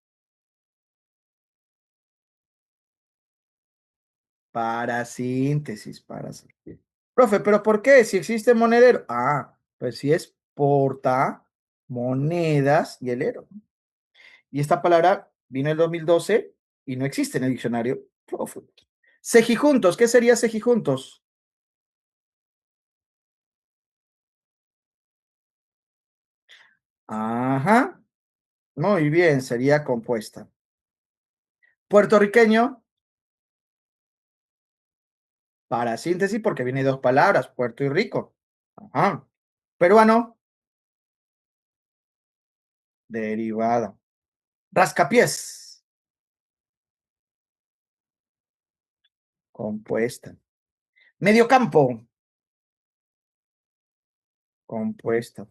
parasíntesis, parasíntesis. Profe, ¿pero por qué? Si existe monedero. Ah, pues si es porta, monedas y el ero. Y esta palabra vino en el 2012 y no existe en el diccionario. Profe. Cejijuntos, ¿qué sería cejijuntos? Ajá, muy bien, sería compuesta. Puertorriqueño, para síntesis, porque viene de dos palabras, puerto y rico. Ajá. Peruano, derivada. Rascapiés, compuesta. Mediocampo, compuesta.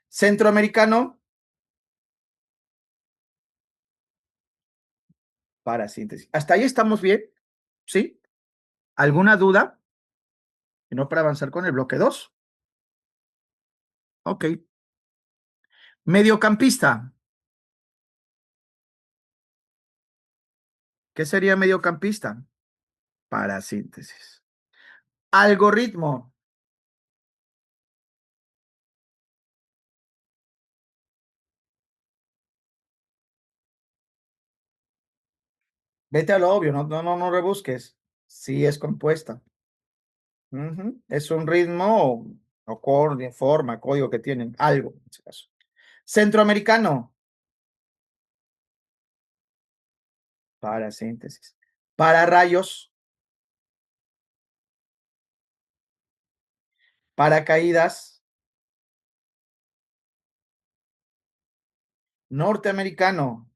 Centroamericano, para síntesis. ¿Hasta ahí estamos bien? ¿Sí? ¿Alguna duda? Y no para avanzar con el bloque 2. Ok. Mediocampista. ¿Qué sería mediocampista? Para síntesis. Algoritmo. Vete a lo obvio, no, no, no, no rebusques. Sí es compuesta. Ujú. Es un ritmo o acorde, forma, código que tienen, algo en ese caso. Centroamericano, para síntesis. Para rayos, paracaídas, norteamericano,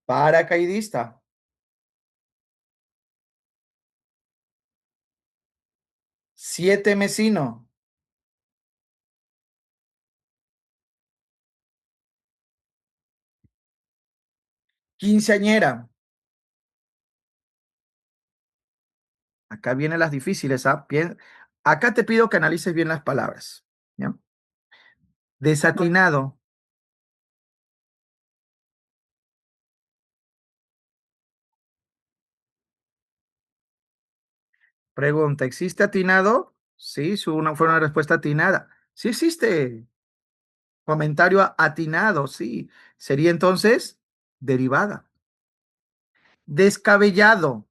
paracaidista, siete mesino, quinceañera. Acá vienen las difíciles, ¿ah? Acá te pido que analices bien las palabras. ¿Ya? Desatinado. Pregunta, ¿existe atinado? Sí, fue una respuesta atinada. Sí existe. Comentario atinado, sí. Sería entonces derivada. Descabellado,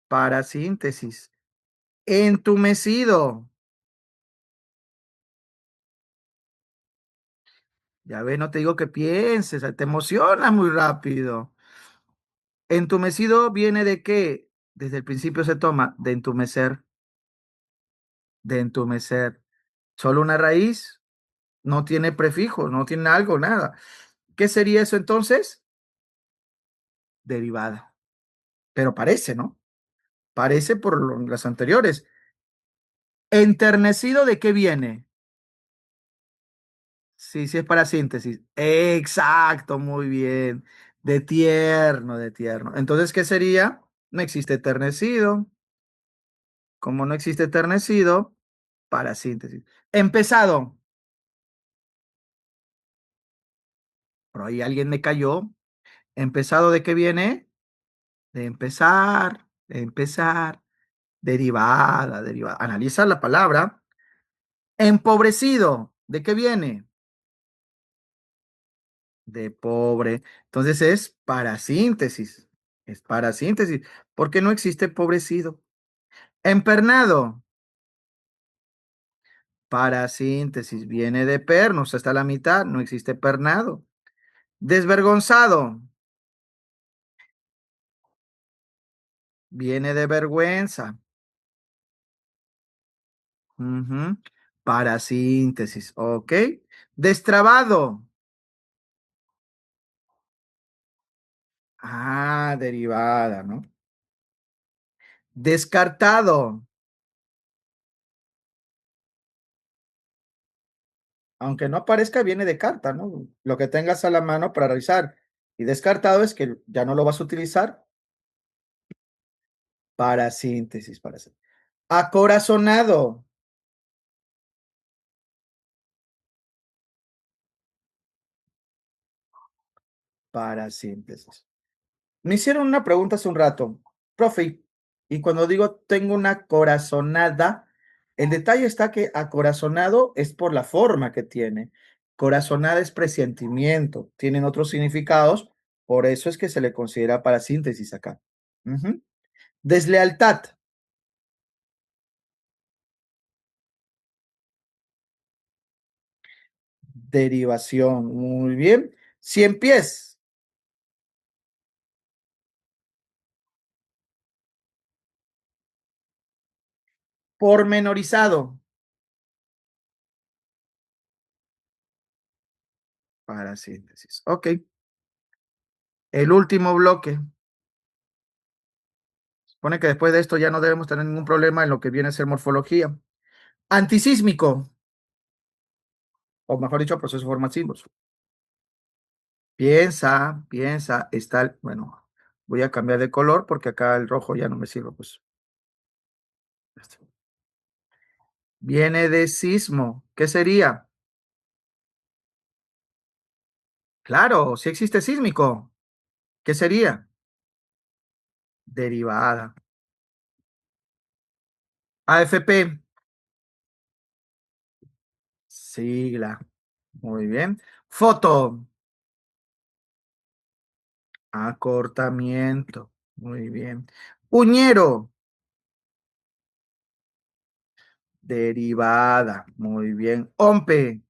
para síntesis. Entumecido. Ya ves, no te digo que pienses, te emocionas muy rápido. Entumecido viene de qué? Desde el principio se toma de entumecer, de entumecer. Solo una raíz. No tiene prefijo, no tiene algo, nada. ¿Qué sería eso entonces? Derivada. Pero parece, ¿no? Parece por las anteriores. ¿Enternecido de qué viene? Sí, sí es para síntesis. Exacto, muy bien. De tierno, de tierno. Entonces, ¿qué sería? No existe eternecido. Como no existe eternecido, para síntesis. Empezado. Por ahí alguien me cayó. ¿Empezado de qué viene? De empezar, de empezar. Derivada, derivada. Analiza la palabra. Empobrecido. ¿De qué viene? De pobre. Entonces es para síntesis. Es para síntesis. Porque no existe empobrecido. Empernado. Para síntesis. Viene de pernos hasta la mitad. No existe pernado. Desvergonzado. Viene de vergüenza. Ujú. Para síntesis. Ok. Destrabado. Ah, derivada, ¿no? Descartado. Aunque no aparezca, viene de carta, ¿no? Lo que tengas a la mano para revisar. Y descartado es que ya no lo vas a utilizar para síntesis, para hacer. Acorazonado, para síntesis. Me hicieron una pregunta hace un rato, profe, y cuando digo tengo una corazonada, el detalle está que acorazonado es por la forma que tiene. Corazonada es presentimiento, tienen otros significados, por eso es que se le considera para síntesis acá. Ujú. Deslealtad, derivación, muy bien. Cien pies, pormenorizado, para síntesis. Ok, el último bloque. Supone que después de esto ya no debemos tener ningún problema en lo que viene a ser morfología. Antisísmico, o mejor dicho, procesos formativos. Piensa, piensa, está, bueno, voy a cambiar de color porque acá el rojo ya no me sirve, pues. Este. Viene de sismo. ¿Qué sería? Claro, si existe sísmico. ¿Qué sería? Derivada. AFP, sigla. Muy bien. Foto, acortamiento. Muy bien. Uñero, derivada. Muy bien. OMPE,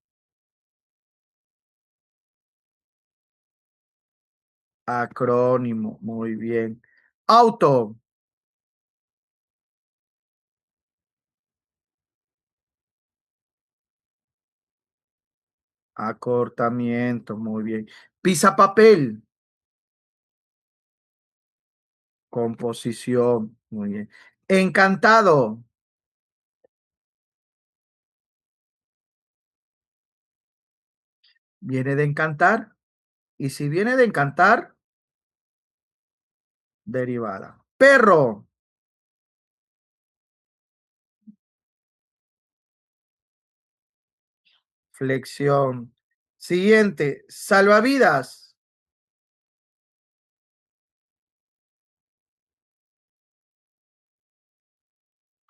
acrónimo. Muy bien. Auto, acortamiento. Muy bien. Pisapapel, composición. Muy bien. Encantado, viene de encantar. Y si viene de encantar, derivada. Perro, flexión. Siguiente, salvavidas,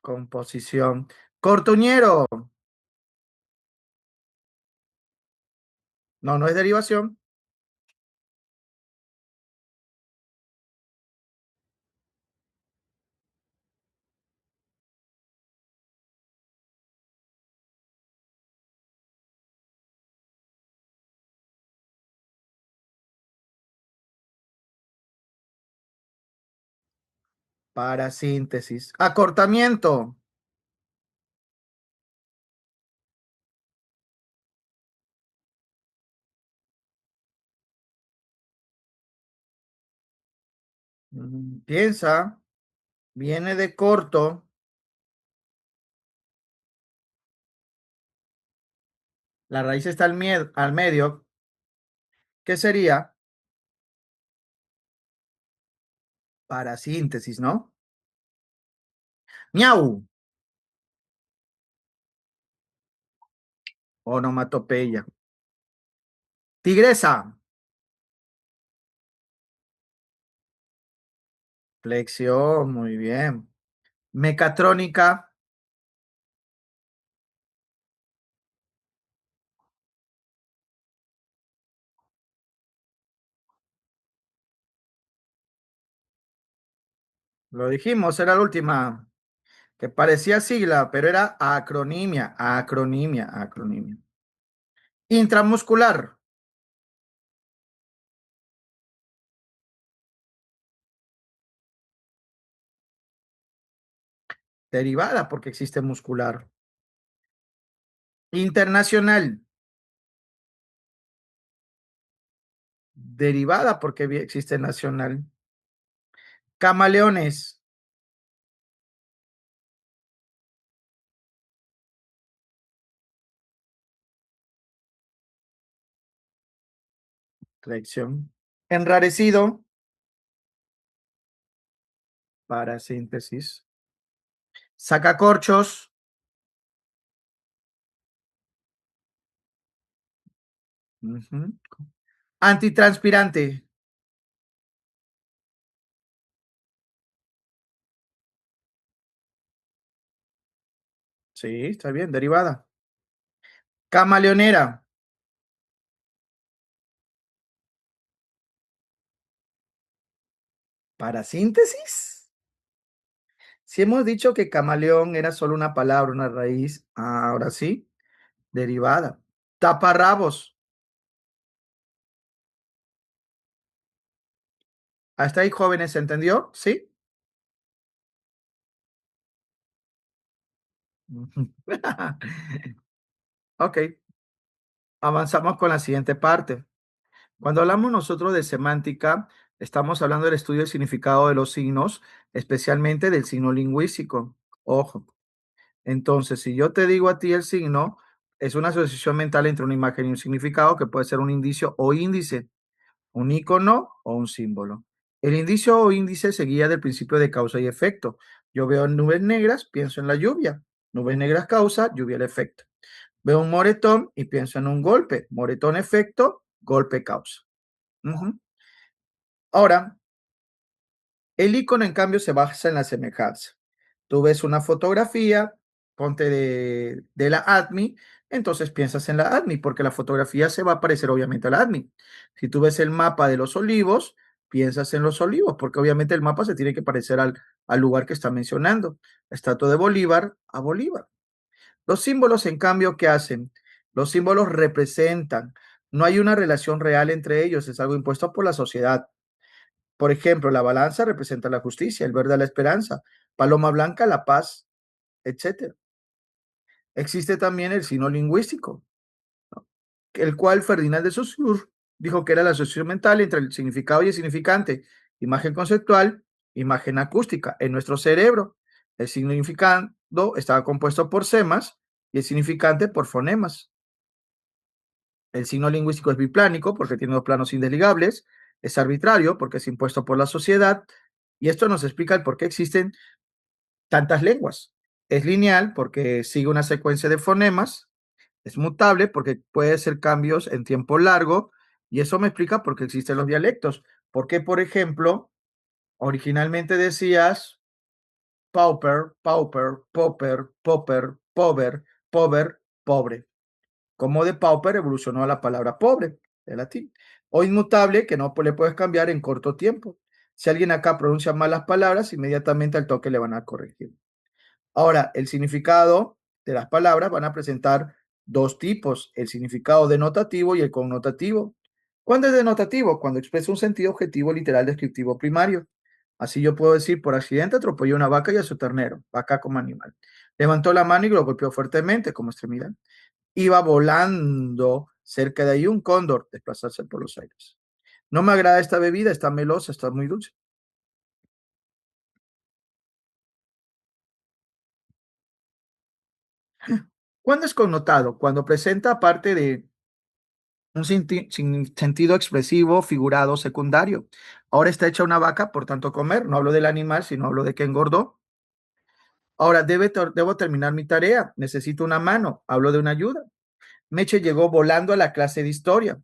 composición. Cortuñero, no, no es derivación. Para síntesis. Acortamiento, Piensa, viene de corto, la raíz está al medio. ¿Qué sería? Parasíntesis, ¿no? Miau, onomatopeya. Tigresa, flexión, muy bien. Mecatrónica, lo dijimos, era la última, que parecía sigla, pero era acronimia, acronimia, acronimia. Intramuscular, derivada porque existe muscular. Internacional, derivada porque existe nacional. Camaleones, flexión. Enrarecido, parasíntesis. Sacacorchos, ujú. Antitranspirante, sí, está bien, derivada. Camaleonera, parasíntesis. Si hemos dicho que camaleón era solo una palabra, una raíz, ahora sí, derivada. Taparrabos, hasta ahí jóvenes, ¿se entendió? Sí. Ok, avanzamos con la siguiente parte. Cuando hablamos nosotros de semántica, estamos hablando del estudio del significado de los signos, especialmente del signo lingüístico. Ojo. Entonces, si yo te digo a ti el signo, es una asociación mental entre una imagen y un significado que puede ser un indicio o índice, un icono o un símbolo. El indicio o índice se guía del principio de causa y efecto. Yo veo nubes negras, pienso en la lluvia. Nubes negras causa, lluvia el efecto. Veo un moretón y pienso en un golpe. Moretón efecto, golpe causa. Ujú. Ahora, el icono, en cambio, se basa en la semejanza. Tú ves una fotografía, ponte de la ADMI, entonces piensas en la ADMI, porque la fotografía se va a parecer obviamente a la ADMI. Si tú ves el mapa de los olivos, piensas en los olivos, porque obviamente el mapa se tiene que parecer al lugar que está mencionando. La estatua de Bolívar a Bolívar. Los símbolos, en cambio, ¿qué hacen? Los símbolos representan. No hay una relación real entre ellos, es algo impuesto por la sociedad. Por ejemplo, la balanza representa la justicia, el verde la esperanza, paloma blanca la paz, etcétera. Existe también el signo lingüístico, ¿no? El cual Ferdinand de Saussure dijo que era la asociación mental entre el significado y el significante, imagen conceptual, imagen acústica. En nuestro cerebro, el significado estaba compuesto por semas y el significante por fonemas. El signo lingüístico es biplánico porque tiene dos planos indesligables, es arbitrario porque es impuesto por la sociedad, y esto nos explica el por qué existen tantas lenguas. Es lineal porque sigue una secuencia de fonemas, es mutable porque puede ser cambios en tiempo largo, y eso me explica por qué existen los dialectos. Porque, por ejemplo, originalmente decías pauper, pauper, popper, popper, pover, pover, pobre. Como de pauper evolucionó a la palabra pobre, de latín. O inmutable, que no le puedes cambiar en corto tiempo. Si alguien acá pronuncia mal las palabras, inmediatamente al toque le van a corregir. Ahora, el significado de las palabras van a presentar dos tipos, el significado denotativo y el connotativo. ¿Cuándo es denotativo? Cuando expresa un sentido objetivo literal descriptivo primario. Así yo puedo decir, por accidente atropelló una vaca y a su ternero, vaca como animal. Levantó la mano y lo golpeó fuertemente como extremidad. Iba volando cerca de ahí un cóndor, desplazarse por los aires. No me agrada esta bebida, está melosa, está muy dulce. ¿Cuándo es connotado? Cuando presenta parte de un sentido expresivo, figurado, secundario. Ahora está hecha una vaca, por tanto comer. No hablo del animal, sino hablo de que engordó. Ahora debo terminar mi tarea. Necesito una mano. Hablo de una ayuda. Meche llegó volando a la clase de historia.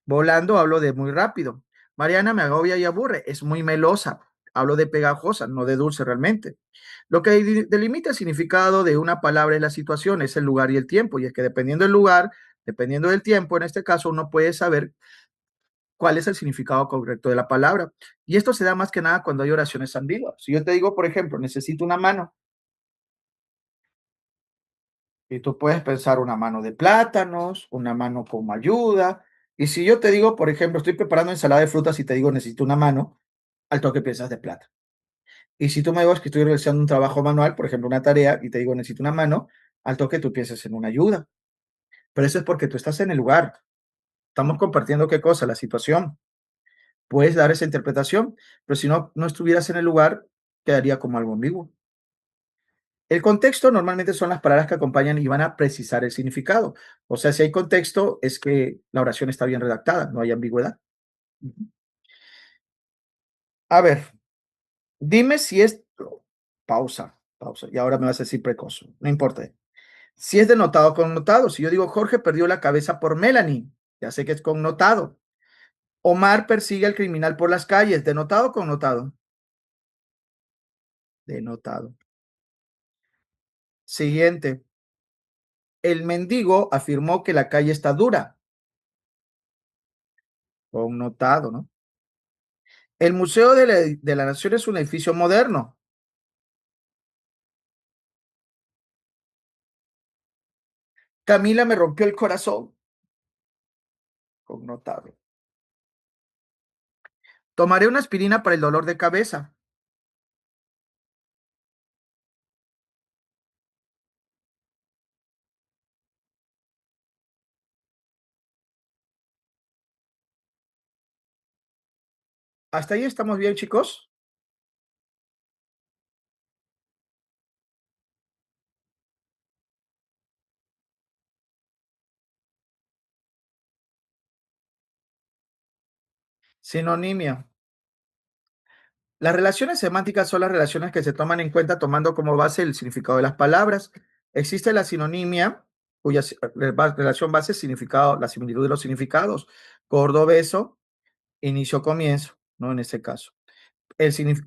Volando hablo de muy rápido. Mariana me agobia y aburre. Es muy melosa. Hablo de pegajosa, no de dulce realmente. Lo que delimita el significado de una palabra en la situación es el lugar y el tiempo. Y es que dependiendo del lugar, dependiendo del tiempo, en este caso uno puede saber cuál es el significado correcto de la palabra. Y esto se da más que nada cuando hay oraciones ambiguas. Si yo te digo, por ejemplo, necesito una mano, y tú puedes pensar una mano de plátanos, una mano como ayuda. Y si yo te digo, por ejemplo, estoy preparando ensalada de frutas y te digo necesito una mano, al toque piensas de plata. Y si tú me dices que estoy realizando un trabajo manual, por ejemplo, una tarea, y te digo necesito una mano, al toque tú piensas en una ayuda. Pero eso es porque tú estás en el lugar. Estamos compartiendo qué cosa, la situación. Puedes dar esa interpretación, pero si no estuvieras en el lugar, quedaría como algo ambiguo. El contexto normalmente son las palabras que acompañan y van a precisar el significado. O sea, si hay contexto, es que la oración está bien redactada, no hay ambigüedad. Ujú. A ver, dime si es... Pausa, pausa. Y ahora me vas a decir precoz. No importa. Si es denotado o connotado. Si yo digo Jorge perdió la cabeza por Melanie, ya sé que es connotado. Omar persigue al criminal por las calles. ¿Denotado o connotado? Denotado. Siguiente. El mendigo afirmó que la calle está dura. Connotado, ¿no? El Museo de la Nación es un edificio moderno. Camila me rompió el corazón. Connotado. Tomaré una aspirina para el dolor de cabeza. ¿Hasta ahí estamos bien, chicos? Sinonimia. Las relaciones semánticas son las relaciones que se toman en cuenta tomando como base el significado de las palabras. Existe la sinonimia, cuya relación base es significado, la similitud de los significados. Cordobeso, inicio, comienzo, ¿no? En este caso.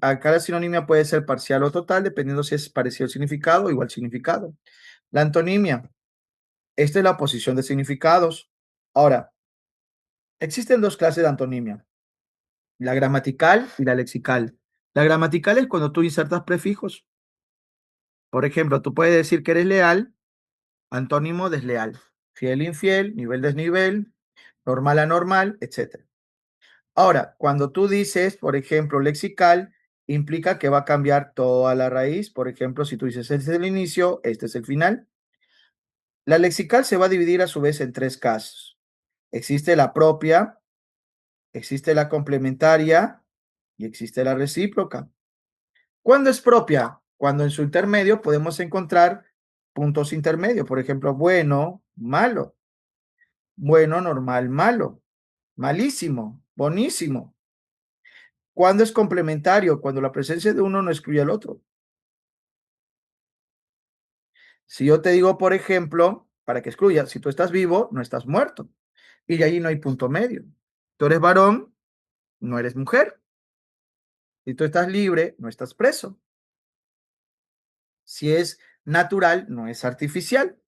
Cada sinonimia puede ser parcial o total, dependiendo si es parecido el significado o igual significado. La antonimia, esta es la oposición de significados. Ahora, existen dos clases de antonimia, la gramatical y la lexical. La gramatical es cuando tú insertas prefijos. Por ejemplo, tú puedes decir que eres leal, antónimo desleal, fiel, infiel, nivel, desnivel, normal, anormal, etcétera. Ahora, cuando tú dices, por ejemplo, lexical, implica que va a cambiar toda la raíz. Por ejemplo, si tú dices, este es el inicio, este es el final. La lexical se va a dividir a su vez en tres casos. Existe la propia, existe la complementaria y existe la recíproca. ¿Cuándo es propia? Cuando en su intermedio podemos encontrar puntos intermedios. Por ejemplo, bueno, malo, bueno, normal, malo, malísimo, bonísimo. ¿Cuándo es complementario? Cuando la presencia de uno no excluye al otro. Si yo te digo, por ejemplo, para que excluya, si tú estás vivo, no estás muerto. Y de ahí no hay punto medio. Tú eres varón, no eres mujer. Si tú estás libre, no estás preso. Si es natural, no es artificial.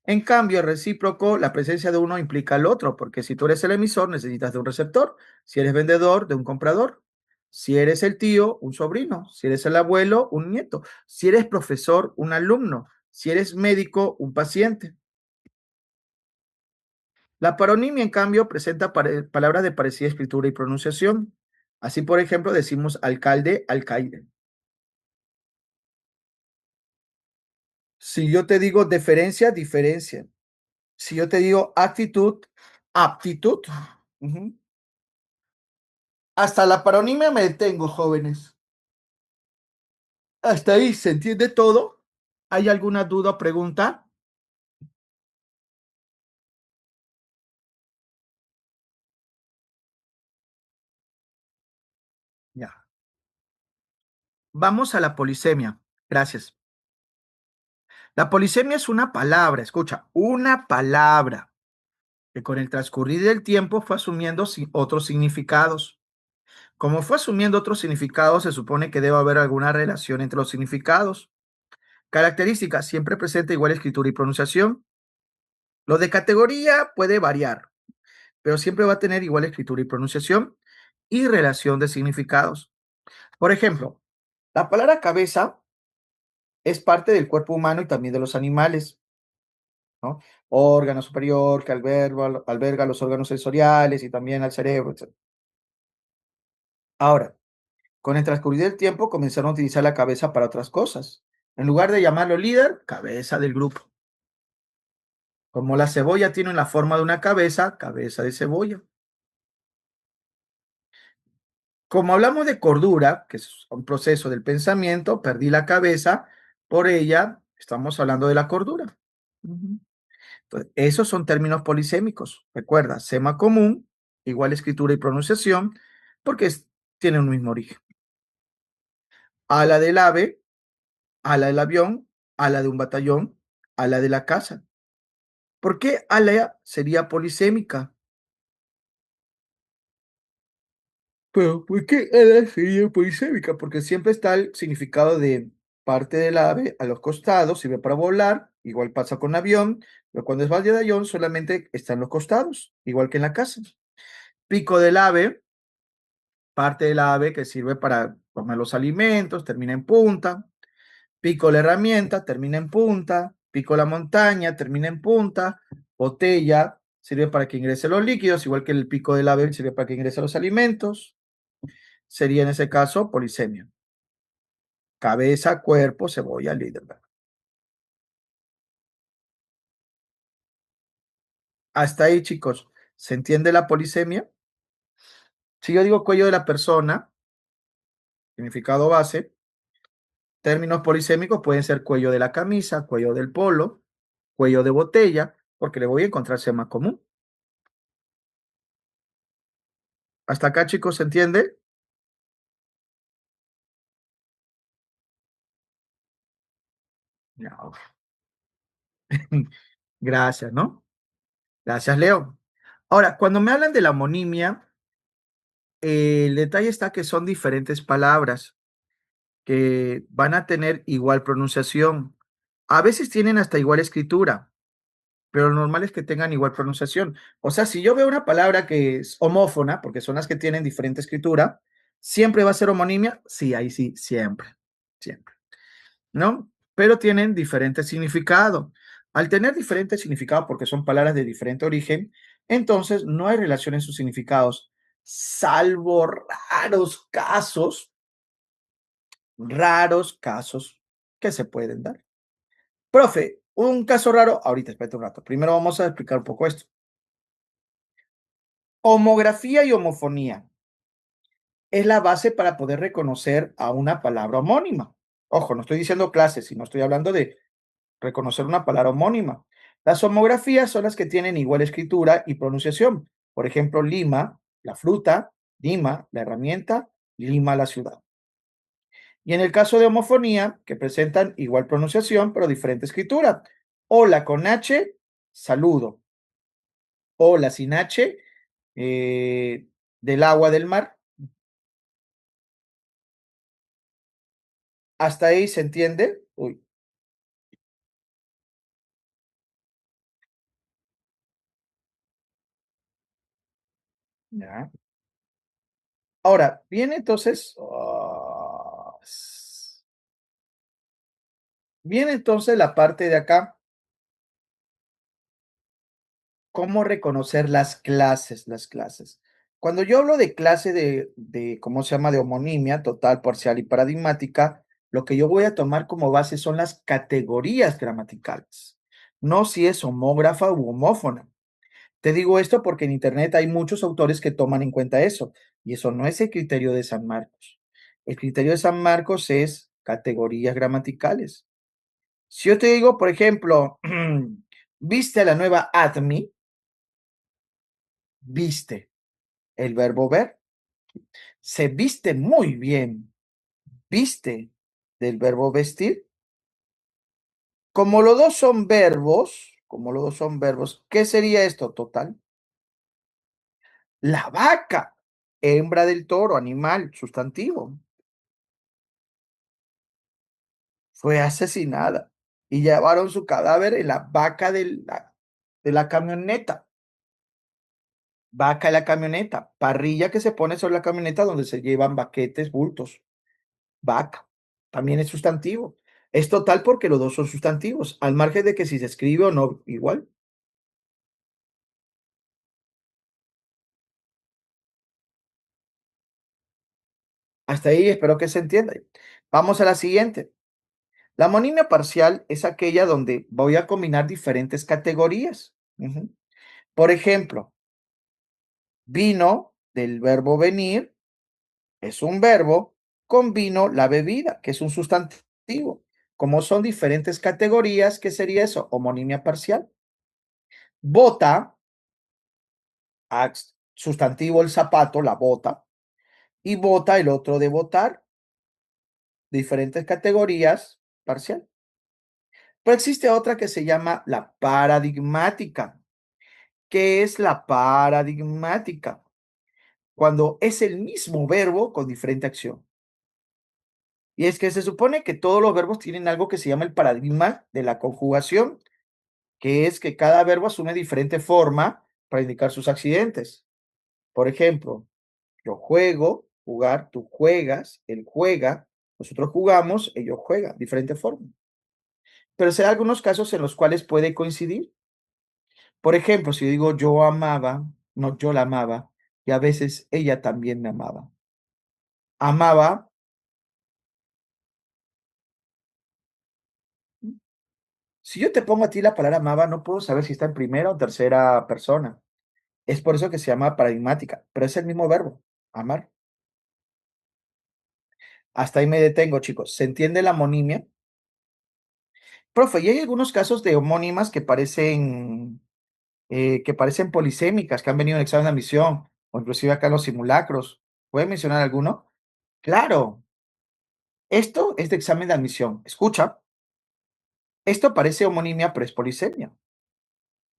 En cambio, el recíproco, la presencia de uno implica al otro, porque si tú eres el emisor, necesitas de un receptor. Si eres vendedor, de un comprador. Si eres el tío, un sobrino. Si eres el abuelo, un nieto. Si eres profesor, un alumno. Si eres médico, un paciente. La paronimia, en cambio, presenta palabras de parecida escritura y pronunciación. Así, por ejemplo, decimos alcalde, alcaide. Si yo te digo deferencia, diferencia. Si yo te digo actitud, aptitud. Ujú. Hasta la paronimia me detengo, jóvenes. Hasta ahí, ¿se entiende todo? ¿Hay alguna duda o pregunta? Ya. Vamos a la polisemia. Gracias. La polisemia es una palabra, escucha, una palabra que con el transcurrir del tiempo fue asumiendo otros significados. Como fue asumiendo otros significados, se supone que debe haber alguna relación entre los significados. Características, siempre presente igual escritura y pronunciación. Lo de categoría puede variar, pero siempre va a tener igual escritura y pronunciación y relación de significados. Por ejemplo, la palabra cabeza es parte del cuerpo humano y también de los animales, ¿no? Órgano superior que alberga los órganos sensoriales y también al cerebro, etc. Ahora, con el transcurrir del tiempo comenzaron a utilizar la cabeza para otras cosas. En lugar de llamarlo líder, cabeza del grupo. Como la cebolla tiene la forma de una cabeza, cabeza de cebolla. Como hablamos de cordura, que es un proceso del pensamiento, perdí la cabeza, por ella estamos hablando de la cordura. Ujú. Entonces, esos son términos polisémicos. Recuerda, sema común, igual escritura y pronunciación, porque tienen un mismo origen. Ala del ave, ala del avión, ala de un batallón, ala de la casa. ¿Por qué ala sería polisémica? Pero, ¿por qué ala sería polisémica? Porque siempre está el significado de parte del ave a los costados, sirve para volar, igual pasa con avión, pero cuando es batallón solamente está en los costados, igual que en la casa. Pico del ave, parte del ave que sirve para comer los alimentos, termina en punta. Pico la herramienta, termina en punta. Pico la montaña, termina en punta. Botella sirve para que ingrese los líquidos, igual que el pico del ave sirve para que ingrese los alimentos. Sería en ese caso polisemia. Cabeza, cuerpo, cebolla, líder. Hasta ahí, chicos. ¿Se entiende la polisemia? Si yo digo cuello de la persona, significado base, términos polisémicos pueden ser cuello de la camisa, cuello del polo, cuello de botella, porque le voy a encontrar más común. Hasta acá, chicos, ¿se entiende? No. Gracias, ¿no? Gracias, Leo. Ahora, cuando me hablan de la homonimia, el detalle está que son diferentes palabras que van a tener igual pronunciación. A veces tienen hasta igual escritura, pero lo normal es que tengan igual pronunciación. O sea, si yo veo una palabra que es homófona, porque son las que tienen diferente escritura, ¿siempre va a ser homonimia? Sí, ahí sí, siempre, siempre. ¿No? Pero tienen diferente significado. Al tener diferente significado, porque son palabras de diferente origen, entonces no hay relación en sus significados, salvo raros casos que se pueden dar. Profe, un caso raro, ahorita espérate un rato. Primero vamos a explicar un poco esto. Homografía y homofonía es la base para poder reconocer a una palabra homónima. Ojo, no estoy diciendo clases, sino estoy hablando de reconocer una palabra homónima. Las homografías son las que tienen igual escritura y pronunciación. Por ejemplo, Lima, la fruta, Lima, la herramienta, Lima, la ciudad. Y en el caso de homofonía, que presentan igual pronunciación, pero diferente escritura. Hola con H, saludo. Hola sin H, del agua del mar. ¿Hasta ahí se entiende? Uy, ya. Ahora, viene entonces, viene entonces la parte de acá, cómo reconocer las clases. Cuando yo hablo de clase ¿cómo se llama? De homonimia, total, parcial y paradigmática, lo que yo voy a tomar como base son las categorías gramaticales, no si es homógrafa u homófona. Te digo esto porque en Internet hay muchos autores que toman en cuenta eso, y eso no es el criterio de San Marcos. El criterio de San Marcos es categorías gramaticales. Si yo te digo, por ejemplo, ¿viste a la nueva ADMI? Viste, el verbo ver. Se viste muy bien. Viste del verbo vestir. Como los dos son verbos, ¿qué sería esto? Total. La vaca, hembra del toro, animal, sustantivo, fue asesinada y llevaron su cadáver en la vaca de la camioneta. Vaca en la camioneta, parrilla que se pone sobre la camioneta donde se llevan baquetes, bultos. Vaca, también es sustantivo. Es total porque los dos son sustantivos, al margen de que si se escribe o no, igual. Hasta ahí espero que se entienda. Vamos a la siguiente. La monimia parcial es aquella donde voy a combinar diferentes categorías. Ujú. Por ejemplo, vino del verbo venir es un verbo con vino la bebida, que es un sustantivo. Como son diferentes categorías, ¿qué sería eso? Homonimia parcial. Bota, sustantivo el zapato, la bota, y bota el otro de botar, diferentes categorías, parcial. Pero existe otra que se llama la paradigmática. ¿Qué es la paradigmática? Cuando es el mismo verbo con diferente acción. Y es que se supone que todos los verbos tienen algo que se llama el paradigma de la conjugación, que es que cada verbo asume diferente forma para indicar sus accidentes. Por ejemplo, yo juego, jugar, tú juegas, él juega, nosotros jugamos, ellos juegan, diferente forma. Pero hay algunos casos en los cuales puede coincidir. Por ejemplo, si yo digo yo amaba, no, yo la amaba, y a veces ella también me amaba. Amaba, si yo te pongo a ti la palabra amaba, no puedo saber si está en primera o tercera persona. Es por eso que se llama paradigmática, pero es el mismo verbo, amar. Hasta ahí me detengo, chicos. ¿Se entiende la monimia? Profe, y hay algunos casos de homónimas que parecen polisémicas, que han venido en examen de admisión, o inclusive acá en los simulacros. ¿Puede mencionar alguno? Claro, esto es de examen de admisión. Escucha, esto parece homonimia, pero es polisemia.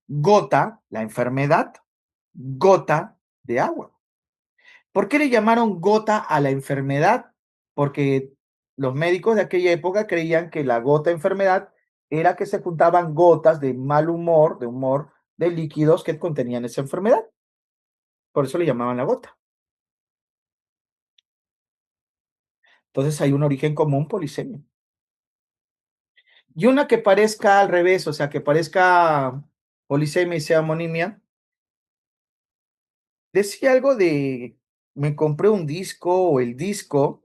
Gota, la enfermedad, gota de agua. ¿Por qué le llamaron gota a la enfermedad? Porque los médicos de aquella época creían que la gota enfermedad era que se juntaban gotas de mal humor, de humor, de líquidos que contenían esa enfermedad. Por eso le llamaban la gota. Entonces hay un origen común polisemia. Y una que parezca al revés, o sea, que parezca polisemia y sea amonimia, decía algo de me compré un disco o el disco,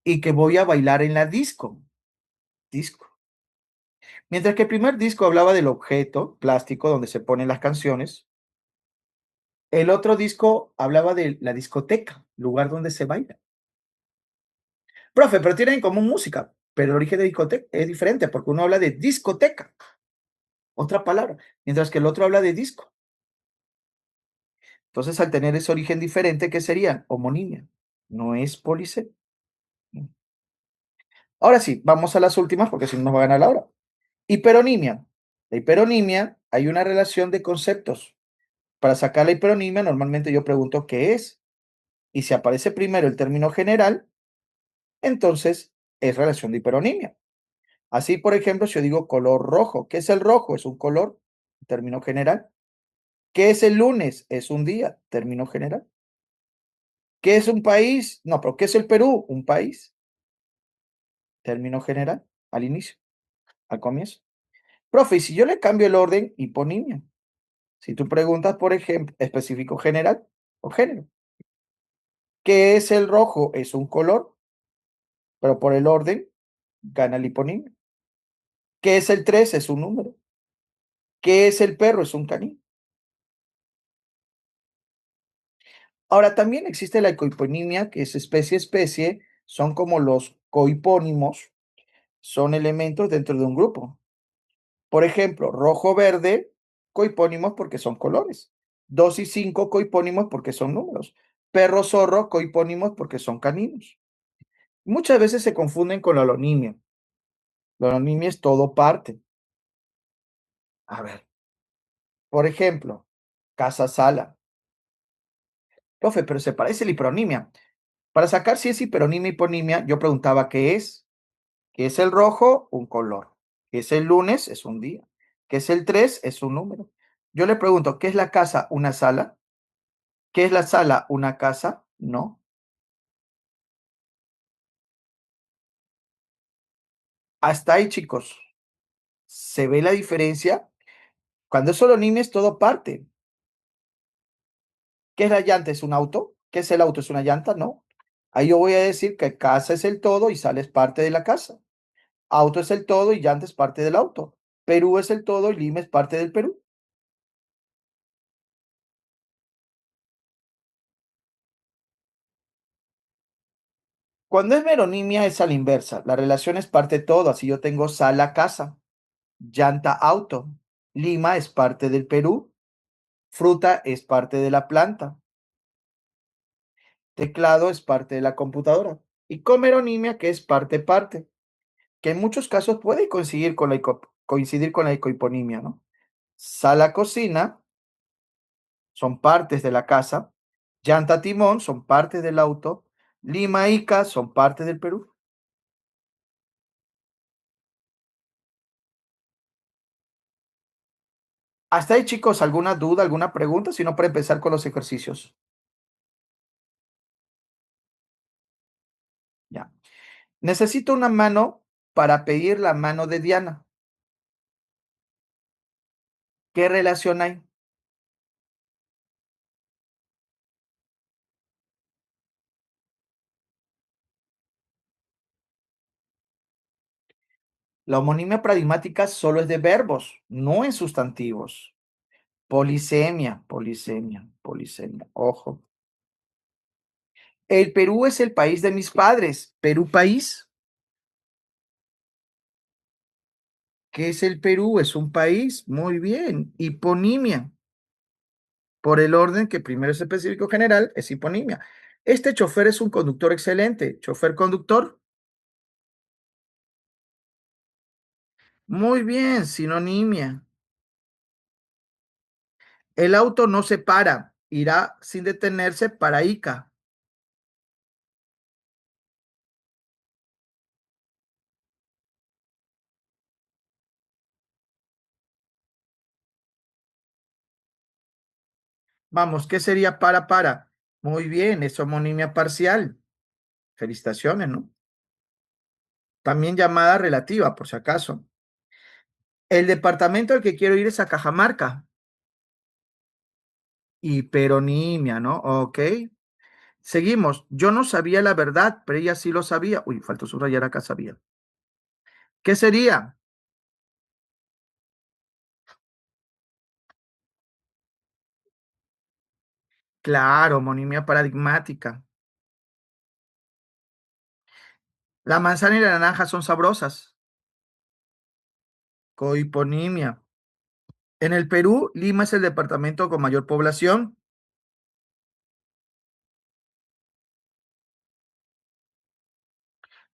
y que voy a bailar en la disco. Mientras que el primer disco hablaba del objeto plástico donde se ponen las canciones, el otro disco hablaba de la discoteca, lugar donde se baila. Profe, pero tienen en común música, pero el origen de discoteca es diferente porque uno habla de discoteca, otra palabra, mientras que el otro habla de disco. Entonces, al tener ese origen diferente, ¿qué sería? Homonimia, no es polisemia. Ahora sí, vamos a las últimas porque si no nos va a ganar la hora. Hiperonimia. La hiperonimia, hay una relación de conceptos. Para sacar la hiperonimia, normalmente yo pregunto qué es. Y si aparece primero el término general, entonces es relación de hiperonimia. Así, por ejemplo, si yo digo color rojo, ¿qué es el rojo? Es un color, término general. ¿Qué es el lunes? Es un día, término general. ¿Qué es un país? No, pero ¿qué es el Perú? Un país, término general, al inicio, al comienzo. Profe, y si yo le cambio el orden, hiponimia. Si tú preguntas, por ejemplo, específico general o género. ¿Qué es el rojo? Es un color, pero por el orden gana el hiponimio. ¿Qué es el 3? Es un número. ¿Qué es el perro? Es un canín. Ahora, también existe la cohiponimia, que es especie, son como los cohipónimos, son elementos dentro de un grupo. Por ejemplo, rojo, verde, cohipónimos porque son colores. 2 y 5 cohipónimos porque son números. Perro, zorro, cohipónimos porque son caninos. Muchas veces se confunden con la holonimia. La holonimia es todo parte. A ver, por ejemplo, casa-sala. Profe, pero se parece la hiperonimia. Para sacar si es hiperonimia y hiponimia, yo preguntaba qué es. ¿Qué es el rojo? Un color. ¿Qué es el lunes? Es un día. ¿Qué es el 3? Es un número. Yo le pregunto, ¿qué es la casa? ¿Una sala? ¿Qué es la sala? ¿Una casa? No. Hasta ahí, chicos. ¿Se ve la diferencia? Cuando es solonimia es todo parte. ¿Qué es la llanta? ¿Es un auto? ¿Qué es el auto? ¿Es una llanta? No. Ahí yo voy a decir que casa es el todo y sala es parte de la casa. Auto es el todo y llanta es parte del auto. Perú es el todo y Lima es parte del Perú. Cuando es meronimia es a la inversa. La relación es parte de todo. Así yo tengo sala, casa, llanta, auto. Lima es parte del Perú. Fruta es parte de la planta. Teclado es parte de la computadora. Y comeronimia, que es parte, que en muchos casos puede coincidir con coincidir con la ecohiponimia, ¿no? Sala, cocina son partes de la casa. Llanta, timón son partes del auto. Lima, Ica son parte del Perú. Hasta ahí, chicos, ¿alguna duda, alguna pregunta? Si no, para empezar con los ejercicios. Ya. Necesito una mano para pedir la mano de Diana. ¿Qué relación hay? La homonimia paradigmática solo es de verbos, no en sustantivos. Polisemia, polisemia, polisemia. Ojo. El Perú es el país de mis padres. Perú país. ¿Qué es el Perú? Es un país. Muy bien. Hiponimia. Por el orden que primero es específico general, es hiponimia. Este chofer es un conductor excelente. Chofer conductor. Muy bien, sinonimia. El auto no se para, irá sin detenerse para Ica. Vamos, ¿qué sería para? Muy bien, es homonimia parcial. Felicitaciones, ¿no? También llamada relativa, por si acaso. El departamento al que quiero ir es a Cajamarca. Hiperonimia, ¿no? Ok. Seguimos. Yo no sabía la verdad, pero ella sí lo sabía. Uy, faltó subrayar acá sabía. ¿Qué sería? Claro, homonimia paradigmática. La manzana y la naranja son sabrosas. Cohiponimia. En el Perú, Lima es el departamento con mayor población.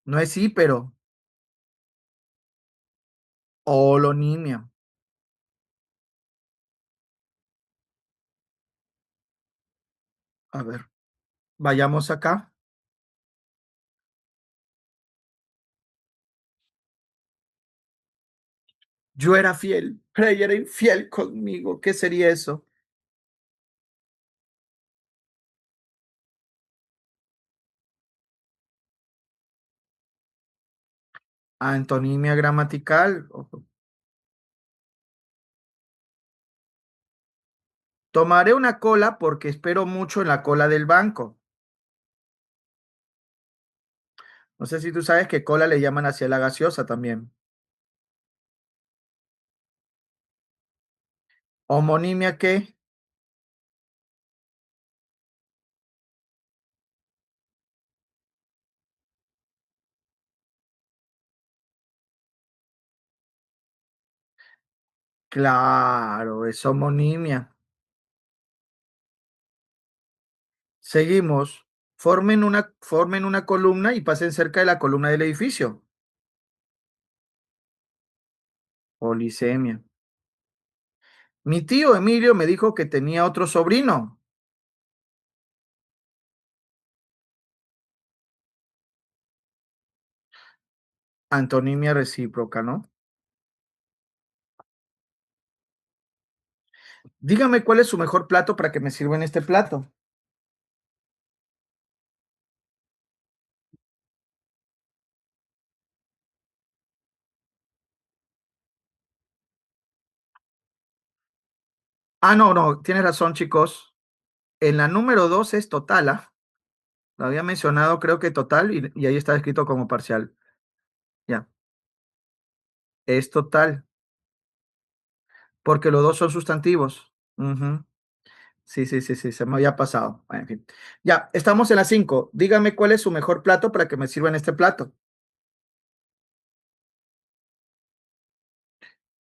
No es hípero. Holonimia. A ver, vayamos acá. Yo era fiel, pero ella era infiel conmigo. ¿Qué sería eso? Antonimia gramatical. Ojo. Tomaré una cola porque espero mucho en la cola del banco. No sé si tú sabes que cola le llaman hacia la gaseosa también. Homonimia, ¿qué? Claro, es homonimia. Seguimos. Formen una columna y pasen cerca de la columna del edificio. Polisemia. Mi tío Emilio me dijo que tenía otro sobrino. Antonimia recíproca, ¿no? Dígame cuál es su mejor plato para que me sirva en este plato. Ah, no, no, tiene razón, chicos. En la número 2 es total, ¿ah? Lo había mencionado, creo que total, y ahí está escrito como parcial. Ya, es total, porque los dos son sustantivos. Ujú. Sí, sí, sí, sí, se me había pasado. Bueno, en fin. Ya, estamos en la 5. Dígame cuál es su mejor plato para que me sirva en este plato.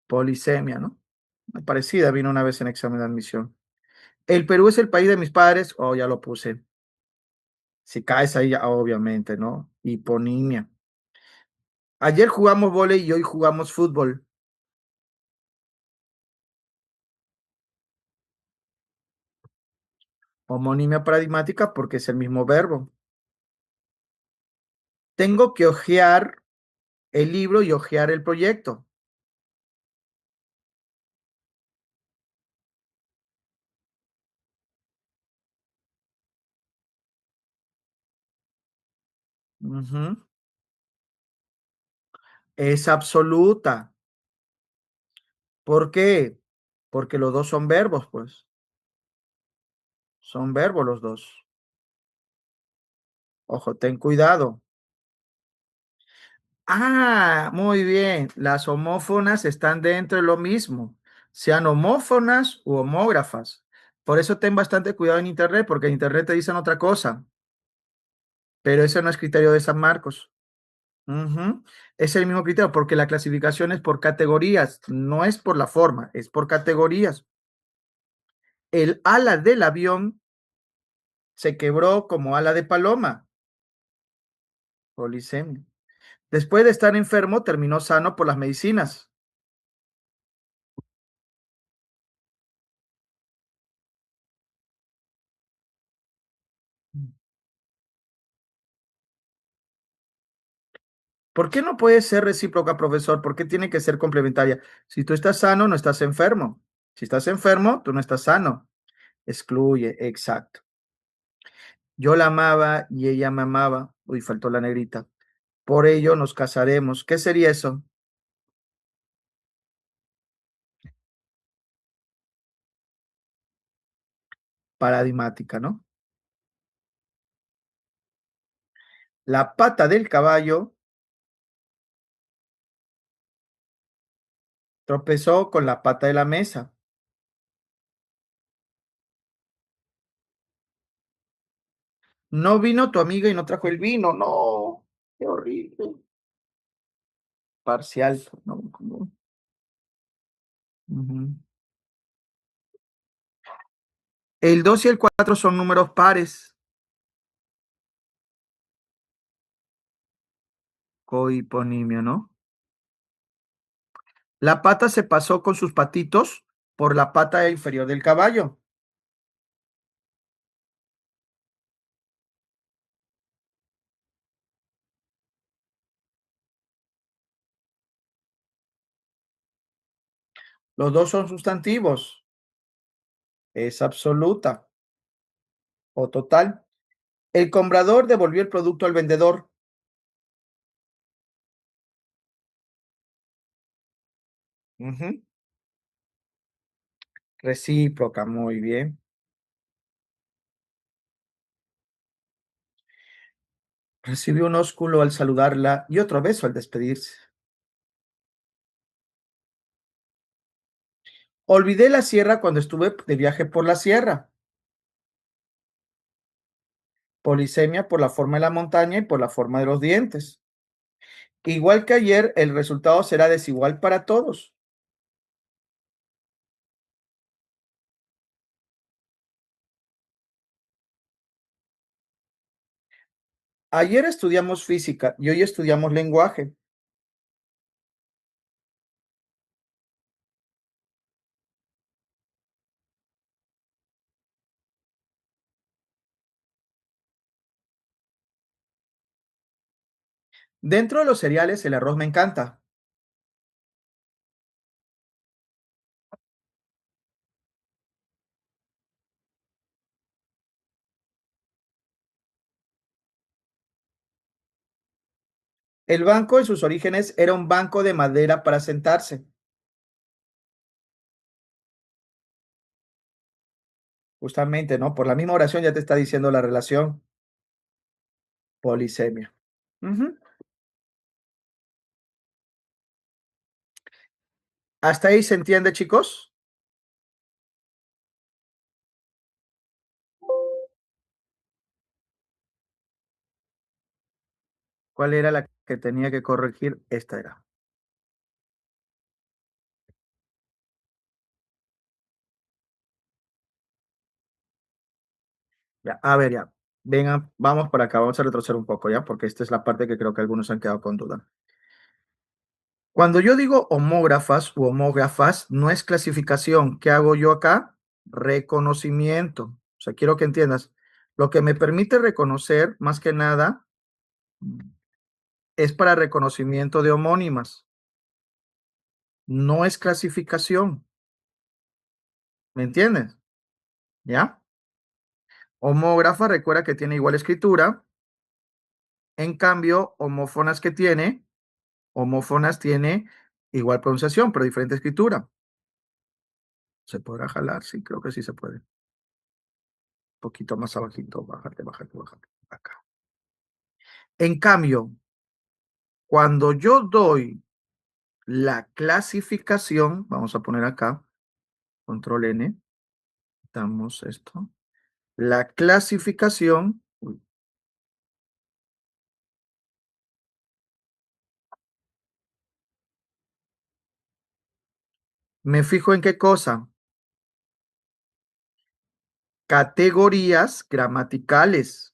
Polisemia, ¿no? Parecida, vino una vez en examen de admisión. El Perú es el país de mis padres. Oh, ya lo puse. Si caes ahí, ya, obviamente, ¿no? Hiponimia. Ayer jugamos vóley y hoy jugamos fútbol. Homonimia paradigmática porque es el mismo verbo. Tengo que hojear el libro y hojear el proyecto. Ujú. Es absoluta. ¿Por qué? Porque los dos son verbos, pues. Son verbos los dos. Ojo, ten cuidado. Ah, muy bien. Las homófonas están dentro de lo mismo, sean homófonas u homógrafas. Por eso ten bastante cuidado en Internet, porque en Internet te dicen otra cosa, pero ese no es criterio de San Marcos. Ujú. Es el mismo criterio, porque la clasificación es por categorías, no es por la forma, es por categorías. El ala del avión se quebró como ala de paloma, polisemia. Después de estar enfermo, terminó sano por las medicinas. ¿Por qué no puede ser recíproca, profesor? ¿Por qué tiene que ser complementaria? Si tú estás sano, no estás enfermo. Si estás enfermo, tú no estás sano. Excluye, exacto. Yo la amaba y ella me amaba. Uy, faltó la negrita. Por ello nos casaremos. ¿Qué sería eso? Paradigmática, ¿no? La pata del caballo tropezó con la pata de la mesa. No vino tu amiga y no trajo el vino. No, qué horrible. Parcial, ¿no? Ujú. El 2 y el 4 son números pares. Cohiponimia, ¿no? La pata se pasó con sus patitos por la pata inferior del caballo. Los dos son sustantivos. Es absoluta o total. El comprador devolvió el producto al vendedor. Ujú. Recíproca, muy bien. Recibió un ósculo al saludarla y otro beso al despedirse. Olvidé la sierra cuando estuve de viaje por la sierra. Polisemia por la forma de la montaña y por la forma de los dientes. Igual que ayer, el resultado será desigual para todos. Ayer estudiamos física y hoy estudiamos lenguaje. Dentro de los cereales, el arroz me encanta. El banco en sus orígenes era un banco de madera para sentarse. Justamente, ¿no? Por la misma oración ya te está diciendo la relación. Polisemia. Ujú. ¿Hasta ahí se entiende, chicos? ¿Cuál era la que tenía que corregir? Esta era. Ya, a ver, ya. Vengan, vamos para acá, vamos a retroceder un poco, ¿ya? Porque esta es la parte que creo que algunos han quedado con duda. Cuando yo digo homógrafas u homógrafas, no es clasificación. ¿Qué hago yo acá? Reconocimiento. O sea, quiero que entiendas. Lo que me permite reconocer, más que nada, es para reconocimiento de homónimas. No es clasificación. ¿Me entiendes? ¿Ya? Homógrafa, recuerda que tiene igual escritura. En cambio, homófonas tiene igual pronunciación, pero diferente escritura. ¿Se podrá jalar? Sí, creo que sí se puede. Un poquito más abajito, bájate, bájate, bájate. Acá. En cambio, cuando yo doy la clasificación, vamos a poner acá, control N, damos esto. La clasificación, uy, me fijo en qué cosa, categorías gramaticales.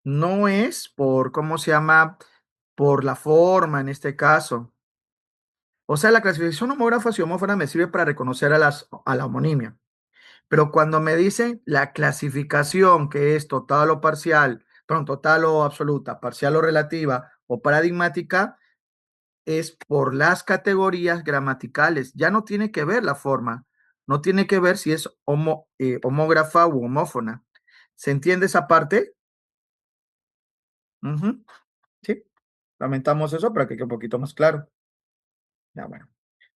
No es por, ¿cómo se llama? Por la forma en este caso. O sea, la clasificación homógrafa y homófona me sirve para reconocer a la homonimia. Pero cuando me dicen la clasificación, que es total o parcial, perdón, total o absoluta, parcial o relativa o paradigmática, es por las categorías gramaticales. Ya no tiene que ver la forma, no tiene que ver si es homógrafa u homófona. ¿Se entiende esa parte? Ujú, sí, lamentamos eso para que quede un poquito más claro. Ya, bueno.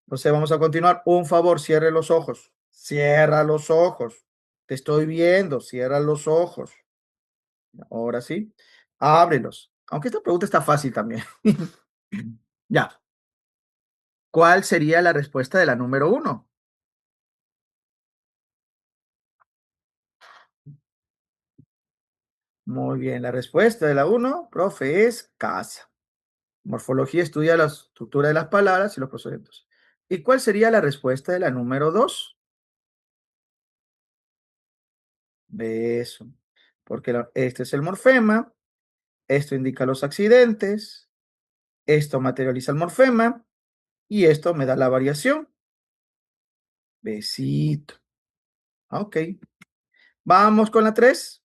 Entonces vamos a continuar. Un favor, cierre los ojos. Cierra los ojos. Te estoy viendo. Cierra los ojos. Ahora sí. Ábrelos. Aunque esta pregunta está fácil también. Ya. ¿Cuál sería la respuesta de la número uno? Muy bien. La respuesta de la uno, profe, es casa. Morfología estudia la estructura de las palabras y los procedimientos. ¿Y cuál sería la respuesta de la número dos? De eso. Porque este es el morfema. Esto indica los accidentes. Esto materializa el morfema y esto me da la variación. Besito. Ok. Vamos con la 3.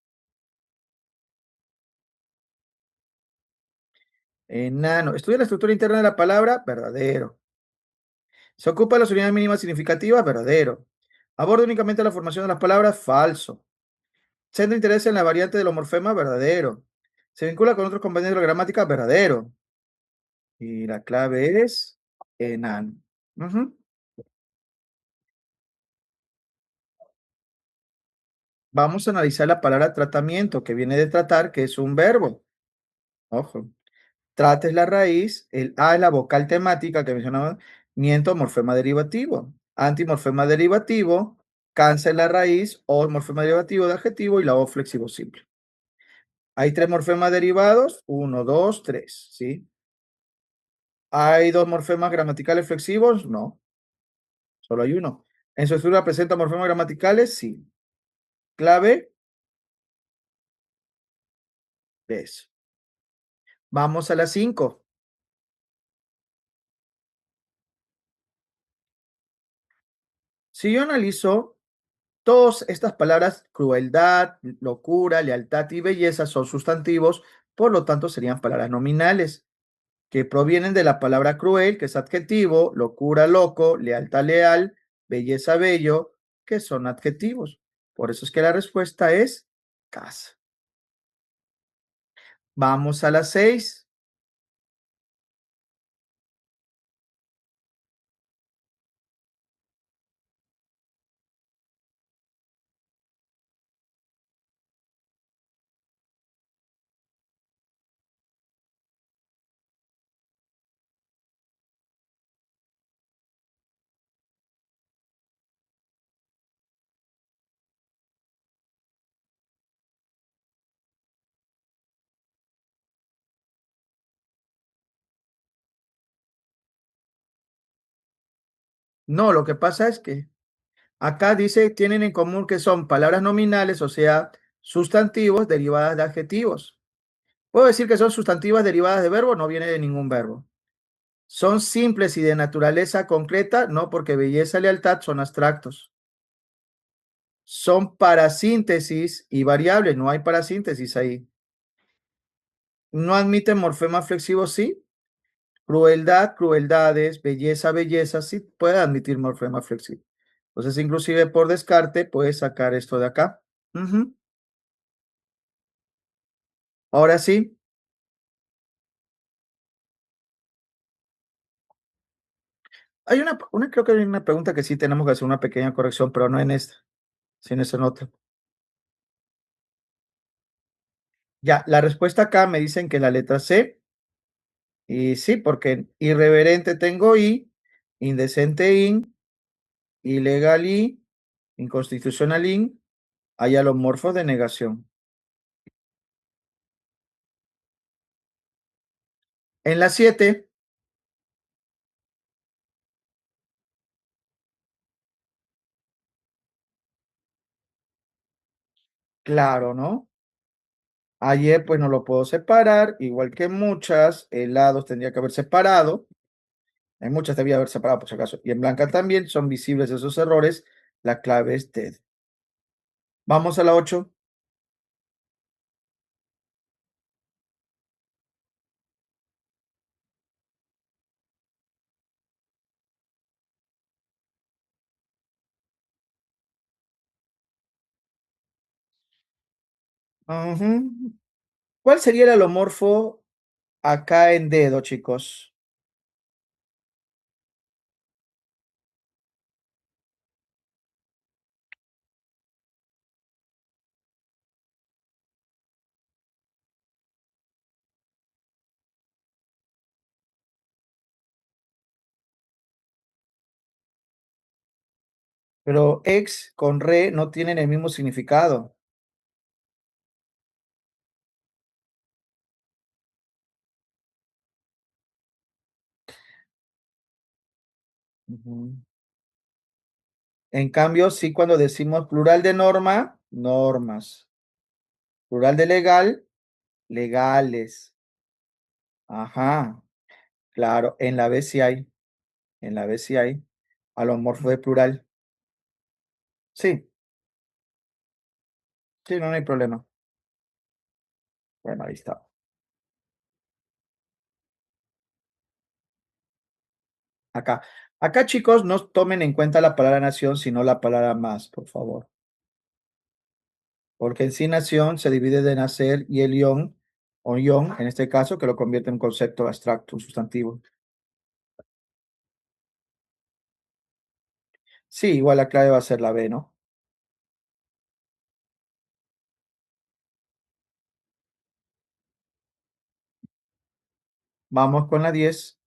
Enano. Estudia la estructura interna de la palabra. Verdadero. Se ocupa de las unidades mínimas significativas. Verdadero. Aborda únicamente la formación de las palabras. Falso. Centra interés en la variante de los morfemas. Verdadero. Se vincula con otros compañeros de la gramática. Verdadero. Y la clave es enano. Ujú. Vamos a analizar la palabra tratamiento, que viene de tratar, que es un verbo. Ojo. Trata es la raíz, el A es la vocal temática que mencionaba, miento, morfema derivativo. Antimorfema derivativo, cansa es la raíz, O morfema derivativo de adjetivo y la O flexivo simple. Hay tres morfemas derivados, uno, dos, tres, ¿sí? ¿Hay dos morfemas gramaticales flexivos? No, solo hay uno. ¿En su estructura presenta morfemas gramaticales? Sí. Clave, eso. Vamos a la 5. Si yo analizo todas estas palabras, crueldad, locura, lealtad y belleza, son sustantivos, por lo tanto serían palabras nominales, que provienen de la palabra cruel, que es adjetivo, locura, loco, lealtad, leal, belleza, bello, que son adjetivos. Por eso es que la respuesta es casa. Vamos a las 6. No, lo que pasa es que acá dice, tienen en común que son palabras nominales, o sea, sustantivos derivadas de adjetivos. ¿Puedo decir que son sustantivas derivadas de verbo? No viene de ningún verbo. Son simples y de naturaleza concreta, no, porque belleza y lealtad son abstractos. Son parasíntesis y variables, no hay parasíntesis ahí. No admiten morfemas flexivos, sí. Crueldad, crueldades, belleza, belleza, sí puede admitir morfema flexivo. Entonces, inclusive por descarte, puedes sacar esto de acá. Ujú. Ahora sí, hay creo que hay una pregunta que sí tenemos que hacer una pequeña corrección, pero no en esta, sino en esa nota. Ya, la respuesta acá me dicen que la letra C, y sí, porque irreverente tengo I, indecente IN, ilegal I, inconstitucional IN, hay alomorfos de negación. En la 7, claro, ¿no? Ayer pues no lo puedo separar, igual que muchas, helados tendría que haber separado, en muchas debía haber separado por si acaso, y en blanca también son visibles esos errores, la clave es TED. Vamos a la 8. Ujú. ¿Cuál sería el alomorfo acá en dedo, chicos? Pero ex con re no tienen el mismo significado. Ujú. En cambio, sí, cuando decimos plural de norma, normas. Plural de legal, legales. Ajá, claro, en la B sí hay, en la B sí hay. Alomorfo de plural. Sí, sí, no, no hay problema. Bueno, ahí está. Acá. Acá, chicos, no tomen en cuenta la palabra nación, sino la palabra más, por favor. Porque en sí nación se divide de nacer y el ion, o ion, en este caso, que lo convierte en un concepto abstracto, un sustantivo. Sí, igual la clave va a ser la B, ¿no? Vamos con la 10.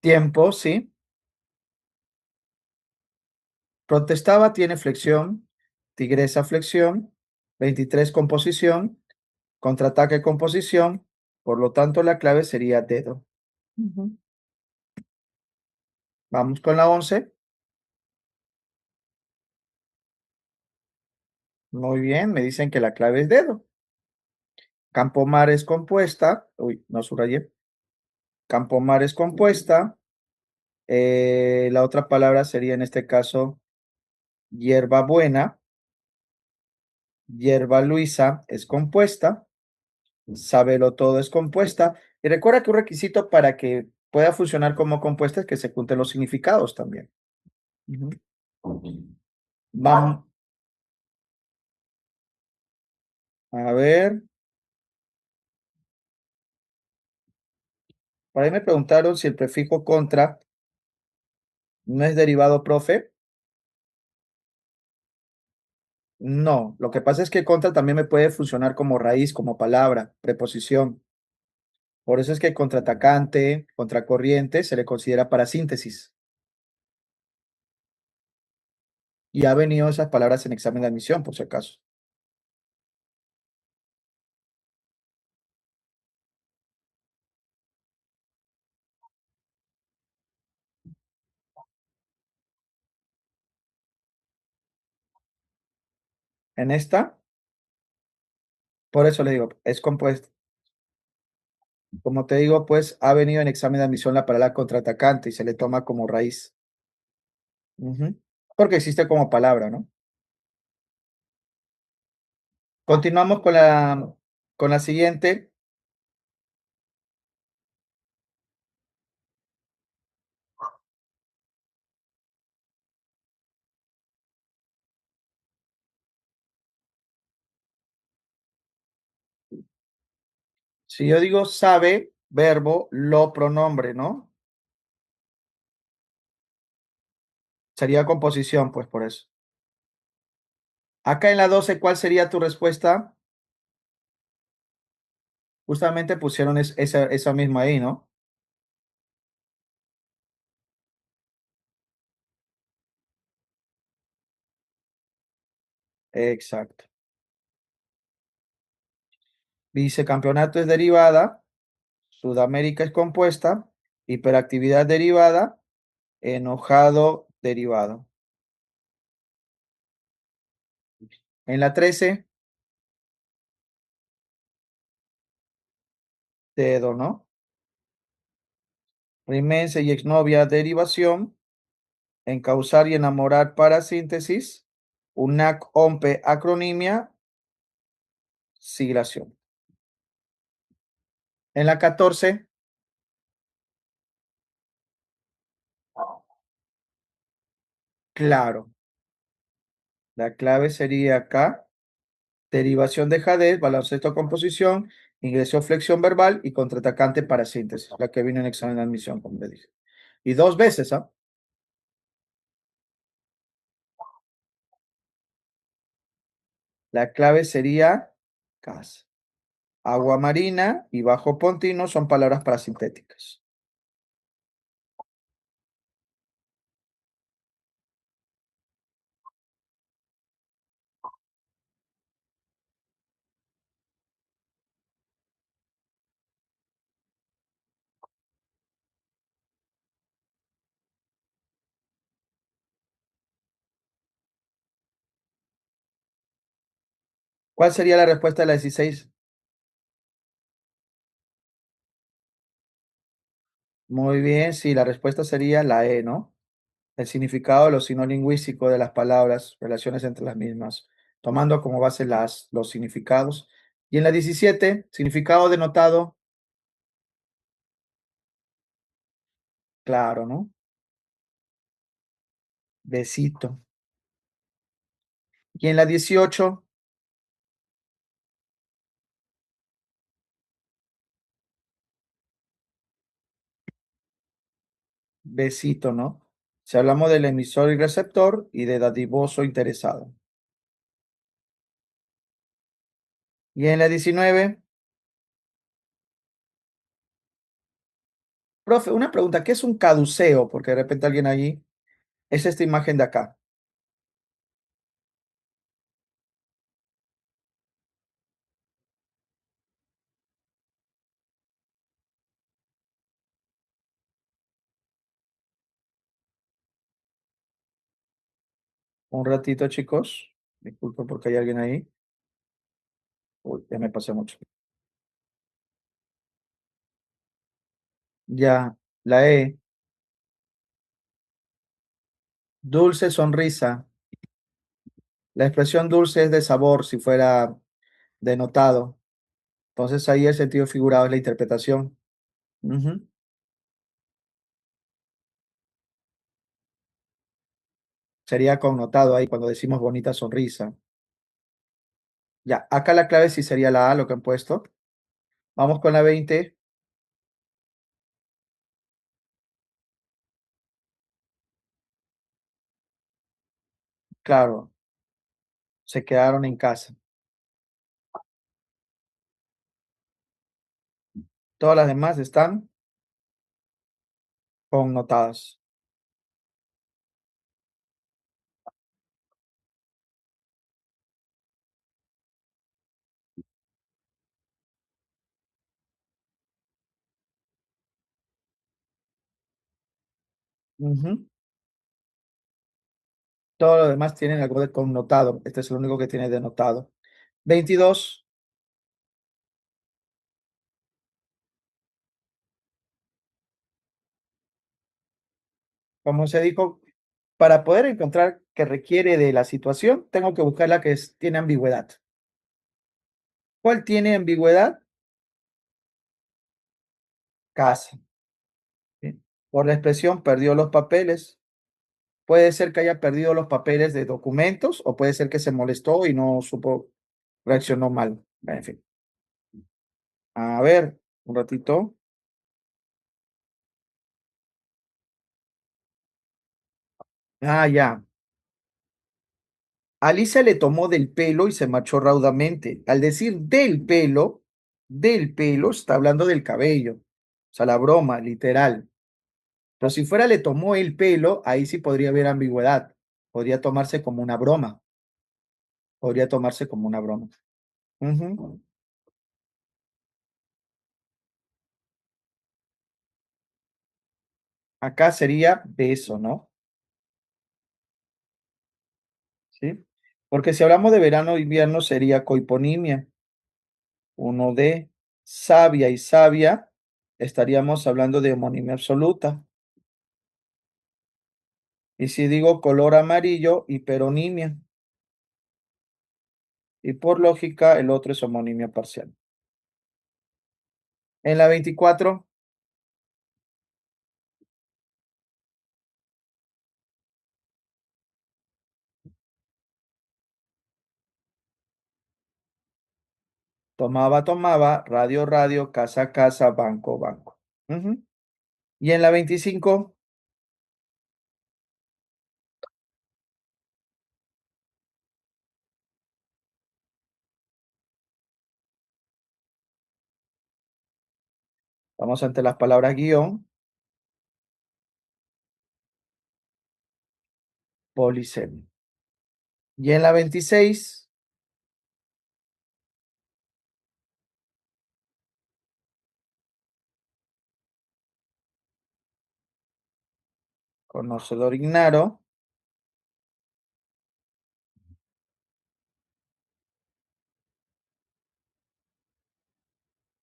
Tiempo, sí. Protestaba tiene flexión, tigresa flexión, 23 composición, contraataque composición, por lo tanto la clave sería dedo. Ujú. Vamos con la 11. Muy bien, me dicen que la clave es dedo. Campomar es compuesta, uy, no subrayé. Campomar es compuesta. La otra palabra sería en este caso hierbabuena. Hierba Luisa es compuesta. Sábelo todo es compuesta. Y recuerda que un requisito para que pueda funcionar como compuesta es que se junten los significados también. Ujú. Vamos a ver. Por ahí me preguntaron si el prefijo contra no es derivado profe. No, lo que pasa es que contra también me puede funcionar como raíz, como palabra, preposición. Por eso es que contraatacante, contracorriente se le considera para síntesis. Y ha venido esas palabras en examen de admisión, por si acaso. En esta, por eso le digo, es compuesto. Como te digo, pues ha venido en examen de admisión la palabra contraatacante y se le toma como raíz. Ujú. Porque existe como palabra, ¿no? Continuamos con la siguiente. Si yo digo sabe, verbo, lo pronombre, ¿no? Sería composición, pues por eso. Acá en la 12, ¿cuál sería tu respuesta? Justamente pusieron esa misma ahí, ¿no? Exacto. Vicecampeonato es derivada, Sudamérica es compuesta, hiperactividad derivada, enojado derivado. En la 13, dedo, ¿no? Rimense y exnovia derivación, encauzar y enamorar para síntesis, UNAC, OMPE, acronimia, siglación. En la 14, claro, la clave sería acá, derivación de Jadez, baloncesto composición, ingreso flexión verbal y contraatacante para síntesis, la que vino en examen de admisión, como le dije. Y dos veces, ¿ah? La clave sería CAS. Agua marina y bajo pontino son palabras parasintéticas. ¿Cuál sería la respuesta de la 16? Muy bien, sí, la respuesta sería la E, ¿no? El significado, lo sinolingüístico de las palabras, relaciones entre las mismas, tomando como base los significados. Y en la 17, significado denotado, claro, ¿no? Besito. Y en la 18, besito, ¿no? Si hablamos del emisor y receptor y de dadivoso interesado. Y en la 19, profe, una pregunta, ¿qué es un caduceo? Porque de repente alguien allí, es esta imagen de acá. Un ratito, chicos. Disculpen porque hay alguien ahí. Uy, ya me pasé mucho. Ya, la E. Dulce sonrisa. La expresión dulce es de sabor, si fuera denotado. Entonces ahí el sentido figurado es la interpretación. Ujú. Sería connotado ahí cuando decimos bonita sonrisa. Ya, acá la clave sí sería la A, lo que han puesto. Vamos con la 20. Claro, se quedaron en casa. Todas las demás están connotadas. Ujú. Todo lo demás tienen algo de connotado. Este es el único que tiene denotado. 22. Como se dijo, para poder encontrar que requiere de la situación, tengo que buscar la que tiene ambigüedad. ¿Cuál tiene ambigüedad? Casa. ¿Sí? Por la expresión perdió los papeles. Puede ser que haya perdido los papeles de documentos o puede ser que se molestó y no supo, reaccionó mal. En fin. A ver, un ratito. Ah, ya. Alicia le tomó del pelo y se marchó raudamente. Al decir del pelo, está hablando del cabello. O sea, la broma, literal. Pero si fuera le tomó el pelo, ahí sí podría haber ambigüedad. Podría tomarse como una broma. Podría tomarse como una broma. Ujú. Acá sería beso, ¿no? ¿Sí? Porque si hablamos de verano o invierno sería coiponimia. Uno de sabia y sabia, estaríamos hablando de homonimia absoluta. Y si digo color amarillo, hiperonimia. Y por lógica, el otro es homonimia parcial. En la 24 tomaba, tomaba, radio, radio, casa, casa, banco, banco. Ujú. Y en la 25 vamos ante las palabras guión, polisemia. Y en la 26 conocedor ignaro,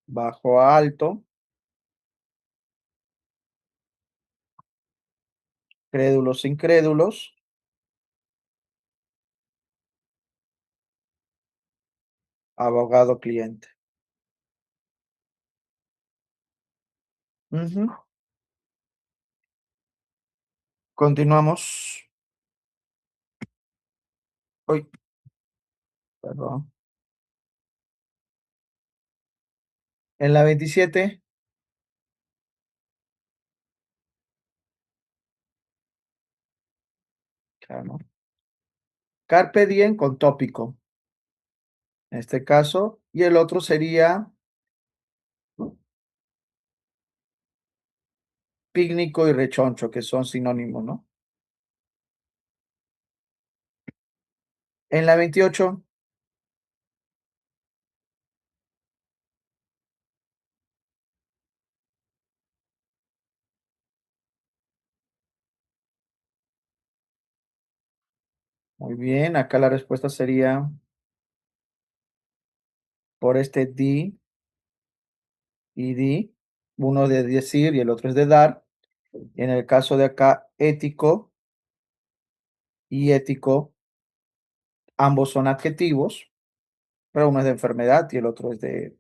bajo a alto, crédulos, incrédulos, abogado, cliente. Ujú. Continuamos. Uy, perdón. En la 27 claro. Carpe diem con tópico, en este caso, y el otro sería pícnico y rechoncho, que son sinónimos, ¿no? En la 28 Muy bien, acá la respuesta sería por este di y di, uno de decir y el otro es de dar. En el caso de acá, ético y ético, ambos son adjetivos, pero uno es de enfermedad y el otro es de...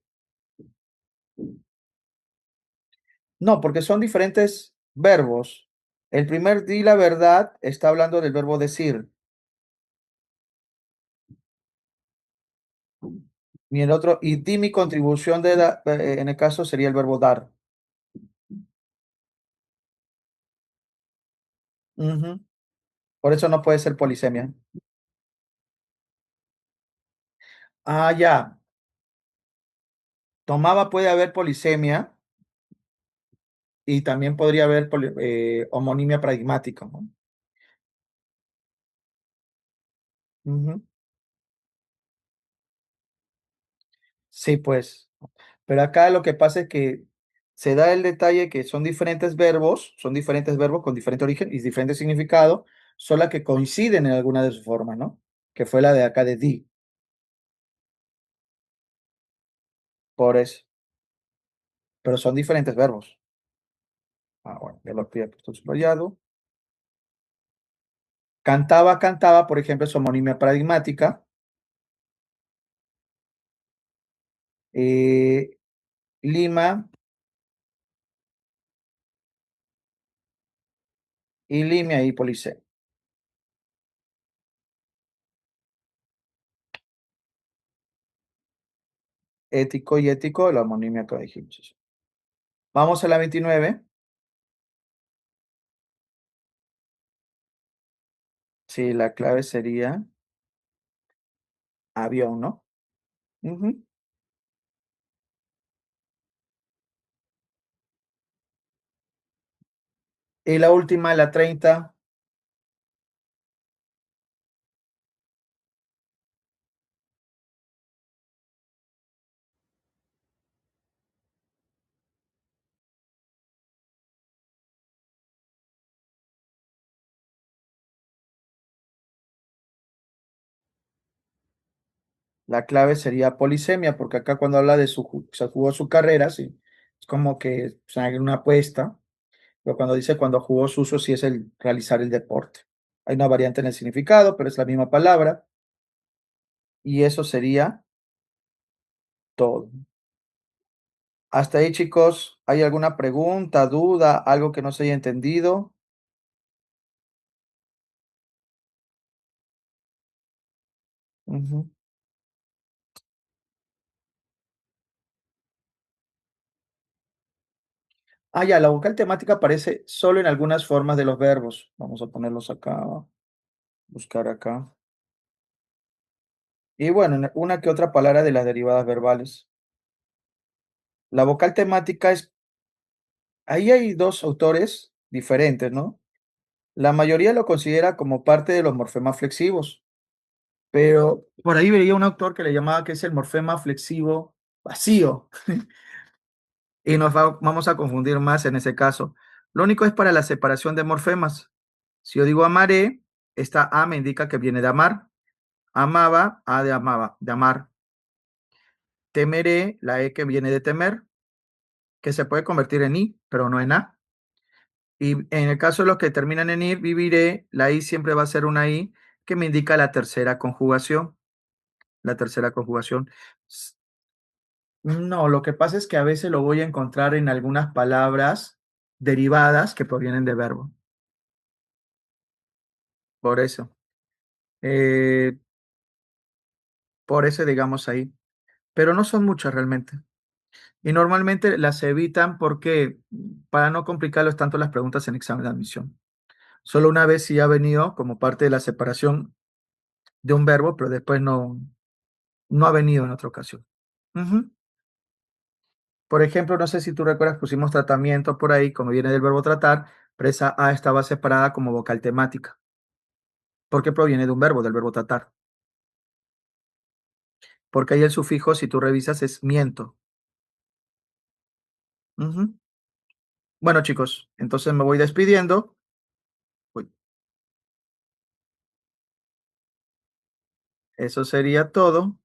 No, porque son diferentes verbos. El primer di la verdad está hablando del verbo decir y el otro, y di mi contribución en el caso sería el verbo dar. Ujú. Por eso no puede ser polisemia. Ah, ya. Tomaba puede haber polisemia y también podría haber homonimia pragmática, ¿no? Ujú. Sí, pues. Pero acá lo que pasa es que se da el detalle que son diferentes verbos con diferente origen y diferente significado, solo que coinciden en alguna de sus formas, ¿no? Que fue la de acá de di, por eso. Pero son diferentes verbos. Ah, bueno, ya lo había puesto subrayado. Cantaba, cantaba, por ejemplo, es homonimia paradigmática. Eh, Lima y limia y policé. Ético y ético, la homonimia que dijimos. Vamos a la 29. Sí, la clave sería avión, ¿no? Ujú. Y la última, la 30, la clave sería polisemia, porque acá cuando habla de se jugó su carrera, sí, es como que o sea, hay una apuesta, pero cuando dice cuando jugó su uso, sí es el realizar el deporte. Hay una variante en el significado, pero es la misma palabra, y eso sería todo. Hasta ahí, chicos, ¿hay alguna pregunta, duda, algo que no se haya entendido? Ujú. Ah, ya, la vocal temática aparece solo en algunas formas de los verbos. Vamos a ponerlos acá, buscar acá. Y bueno, una que otra palabra de las derivadas verbales. La vocal temática es, ahí hay dos autores diferentes, ¿no? La mayoría lo considera como parte de los morfemas flexivos, pero por ahí veía un autor que le llamaba que es el morfema flexivo vacío. Y vamos a confundir más en ese caso. Lo único es para la separación de morfemas. Si yo digo amaré, esta A me indica que viene de amar. Amaba, A de amar. Temeré, la E que viene de temer, que se puede convertir en I, pero no en A. Y en el caso de los que terminan en ir, viviré, la I siempre va a ser una I que me indica la tercera conjugación. La tercera conjugación. No, lo que pasa es que a veces lo voy a encontrar en algunas palabras derivadas que provienen de verbo. Por eso. Eh, por eso digamos ahí. Pero no son muchas realmente. Y normalmente las evitan porque para no complicarlos tanto las preguntas en examen de admisión. Solo una vez sí ha venido como parte de la separación de un verbo, pero después no ha venido en otra ocasión. Ujú. Por ejemplo, no sé si tú recuerdas, pusimos tratamiento por ahí, como viene del verbo tratar, pero esa A estaba separada como vocal temática, porque proviene de un verbo, del verbo tratar. Porque ahí el sufijo, si tú revisas, es miento. Ujú. Bueno, chicos, entonces me voy despidiendo. Uy, Eso sería todo.